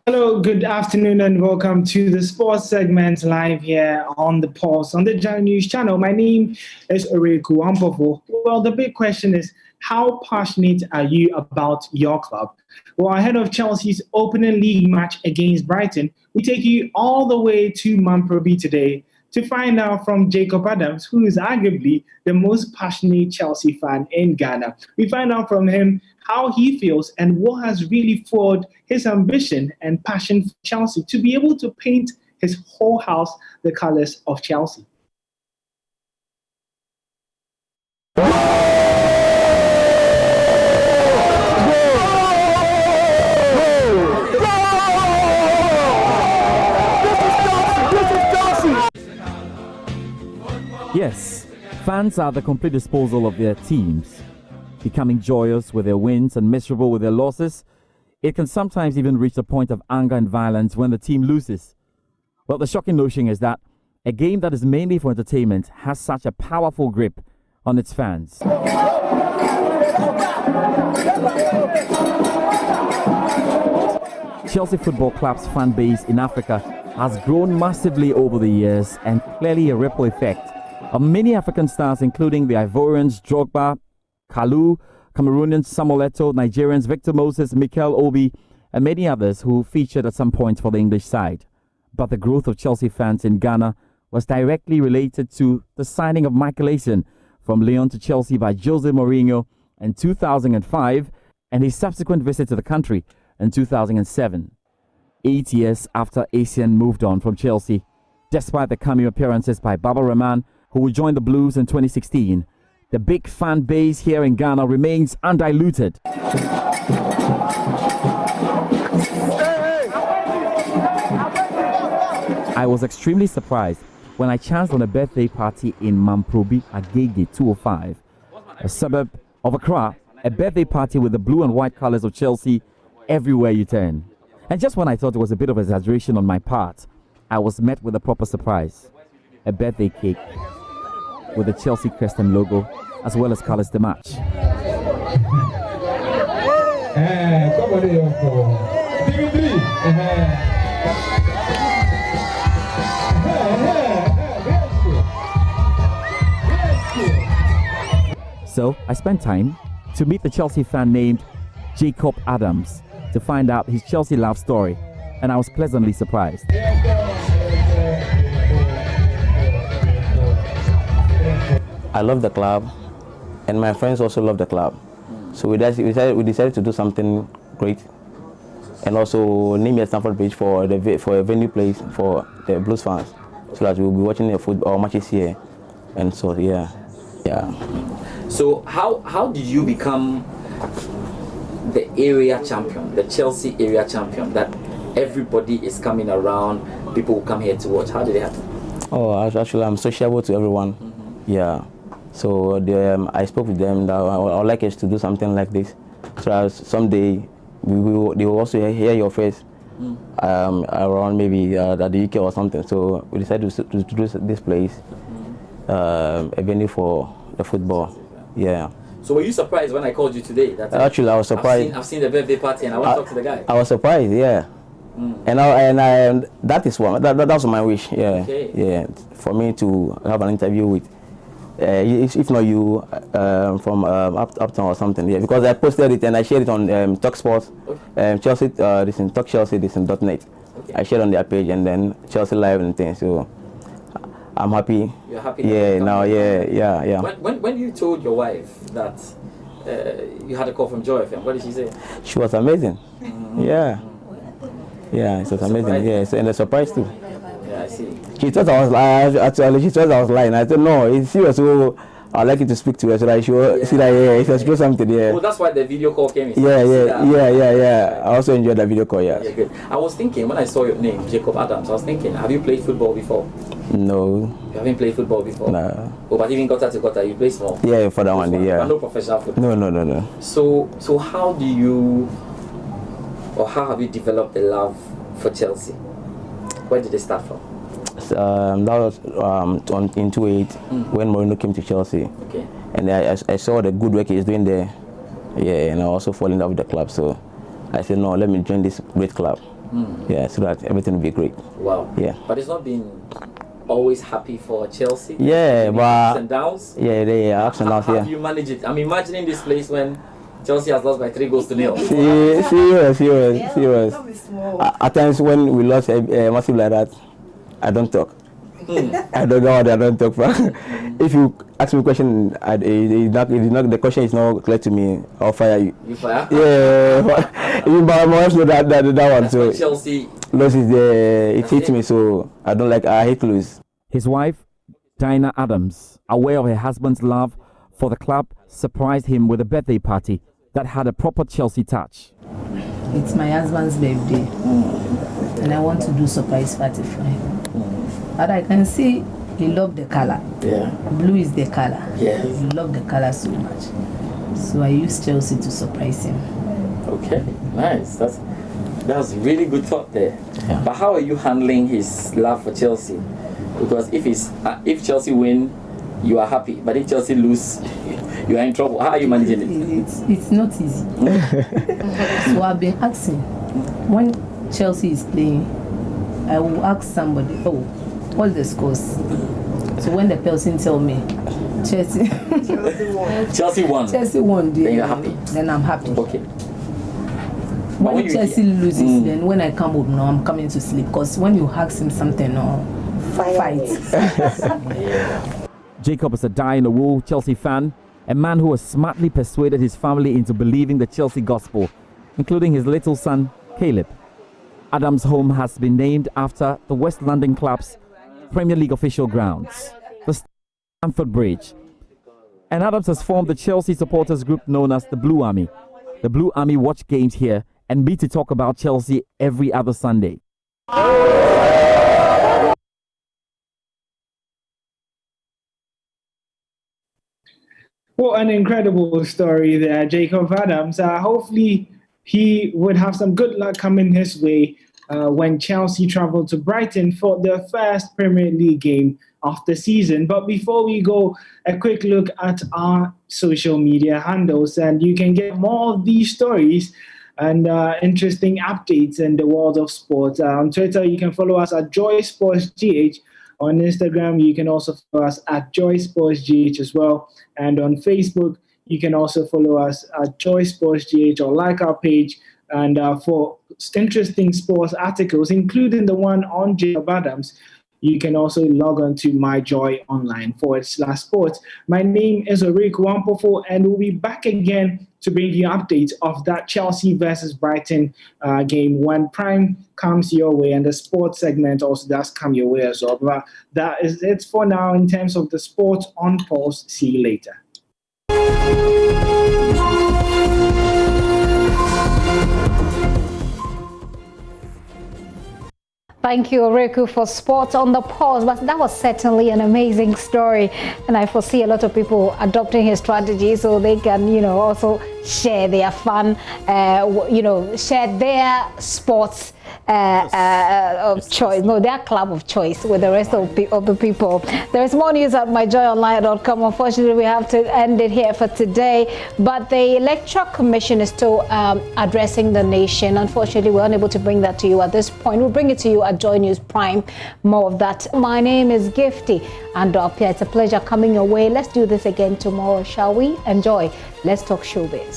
Hello, good afternoon and welcome to the sports segment live here on the Pulse on the JoyNews channel. My name is Oreku Ampofo. Well, the big question is, how passionate are you about your club? Well, ahead of Chelsea's opening league match against Brighton, we take you all the way to Mamprobi today to find out from Jacob Adams, who is arguably the most passionate Chelsea fan in Ghana. We find out from him how he feels and what has really fueled his ambition and passion for Chelsea to be able to paint his whole house the colors of Chelsea. Yes, fans are at the complete disposal of their teams, becoming joyous with their wins and miserable with their losses. It can sometimes even reach the point of anger and violence when the team loses. Well, the shocking notion is that a game that is mainly for entertainment has such a powerful grip on its fans. Chelsea Football Club's fan base in Africa has grown massively over the years, and clearly a ripple effect of many African stars, including the Ivorians Drogba, Kalu, Cameroonians Samuel Eto'o, Nigerians Victor Moses, Mikel Obi, and many others who featured at some point for the English side. But the growth of Chelsea fans in Ghana was directly related to the signing of Michael Essien from Lyon to Chelsea by Jose Mourinho in 2005 and his subsequent visit to the country in 2007. 8 years after Essien moved on from Chelsea, despite the cameo appearances by Baba Rahman, who will join the Blues in 2016, the big fan base here in Ghana remains undiluted. I was extremely surprised when I chanced on a birthday party in Mamprobi, Agege 205, a suburb of Accra, a birthday party with the blue and white colors of Chelsea everywhere you turn. And just when I thought it was a bit of exaggeration on my part, I was met with a proper surprise. A birthday cake with the Chelsea crest and logo, as well as colors to match. So I spent time to meet the Chelsea fan named Jacob Adams to find out his Chelsea love story, and I was pleasantly surprised. I love the club, and my friends also love the club. So we decided to do something great, and also name a Stamford Bridge for a venue place for the Blues fans, so that we'll be watching the football matches here, and so yeah. So how did you become the area champion, the Chelsea area champion, that everybody is coming around, people will come here to watch? How did it happen? Oh, actually, I'm sociable to everyone. Yeah. So I spoke with them that I would like us to do something like this. So as someday they will also hear your face around maybe at the UK or something. So we decided to do this place, a venue for the football. Yeah. So were you surprised when I called you today? Actually, I was surprised. I've seen the birthday party and I want to talk to the guy. I was surprised, yeah. And that is one. That was my wish. Yeah. Okay. Yeah. For me to have an interview with, if not you, from Uptown or something. Yeah. Because I posted it and I shared it on TalkSport, Chelsea. This in Talk Chelsea. This in .net. Okay. I shared on their page and then Chelsea Live and things. So I'm happy. You're happy? Yeah. Now, yeah. When you told your wife that you had a call from Joy FM, what did she say? She was amazing. Yeah. Yeah, it was amazing. Yeah, and a surprise too. Yeah, I see. She thought I was lying. Actually, she thought I was lying. I said no, it's serious. So I'd like you to speak to her so that she see that if you explore something there. Oh, that's why the video call came in. Yeah. I also enjoyed the video call. Yeah. Good. I was thinking when I saw your name, Jacob Adams. I was thinking, have you played football before? No. You haven't played football before? No. Oh, but even gutter to gutter, you play small. Yeah, for that one. Yeah. But no professional football. No. So how do you, or how have you developed a love for Chelsea? Where did it start from? That was in 2008 when Mourinho came to Chelsea. Okay. And I saw the good work he's doing there. Yeah, and I also fall in love with the club. So I said, no, let me join this great club. Yeah, so that everything will be great. Wow. Yeah. But it's not been always happy for Chelsea. Yeah, but ups and downs. Yeah, they are ups and downs. How do you manage it? I'm imagining this place when Chelsea has lost by 3-0. Serious. At times when we lost massive like that, I don't talk. I don't know what I don't talk from. If you ask me a question, the question is not clear to me, I'll fire you. You fire? Yeah, even my mom know that one. So Chelsea. Loss is there. It hits me, so I hate lose. His wife, Dinah Adams, aware of her husband's love for the club, surprised him with a birthday party that had a proper Chelsea touch. It's my husband's birthday, and I want to do surprise party for him. But I can see he loved the color. Yeah. Blue is the color. Yes. He loved the color so much. So I used Chelsea to surprise him. Okay, nice. That's really good thought there. Yeah. But how are you handling his love for Chelsea? Because if Chelsea win, you are happy. But if Chelsea lose, you are in trouble. How are you managing it? It's not easy. So I've been asking, when Chelsea is playing, I will ask somebody, what's the scores? So when the person tell me, Chelsea won. Chelsea won. Then you're happy. Then I'm happy. Okay. When Chelsea loses, then when I come home, no, I'm coming to sleep. Because when you ask him something, no, fight. Jacob is a die-in-the-wool Chelsea fan, a man who has smartly persuaded his family into believing the Chelsea gospel, including his little son, Caleb. Adams' home has been named after the West London club's Premier League official grounds, the Stamford Bridge. And Adams has formed the Chelsea supporters group known as the Blue Army. The Blue Army watch games here and meet to talk about Chelsea every other Sunday. What an incredible story there, Jacob Adams. Hopefully he would have some good luck coming his way when Chelsea travel to Brighton for their first Premier League game of the season. But before we go, a quick look at our social media handles, and you can get more of these stories and interesting updates in the world of sports. On Twitter, you can follow us at JoySportsGH. On Instagram, you can also follow us at JoySportsGH as well. And on Facebook, you can also follow us at JoySportsGH or like our page. And for interesting sports articles, including the one on Jacob Adams, you can also log on to myjoyonline.com/sports. My name is Oriku Wampofo, and we'll be back again to bring you updates of that Chelsea versus Brighton game when Prime comes your way, and the sports segment also does come your way as well. But that is it for now in terms of the Sports on Pulse. See you later. Thank you, Oreku, for Sports on the Pulse. But that was certainly an amazing story. And I foresee a lot of people adopting his strategy so they can, also share their fun, share their sports of choice, their club of choice with the rest of the people. There is more news at myjoyonline.com. Unfortunately, we have to end it here for today. But the Electoral Commission is still addressing the nation. Unfortunately, we're unable to bring that to you at this point. We'll bring it to you at Joy News Prime. More of that. My name is Gifty, and it's a pleasure coming your way. Let's do this again tomorrow, shall we? Enjoy. Let's talk showbiz.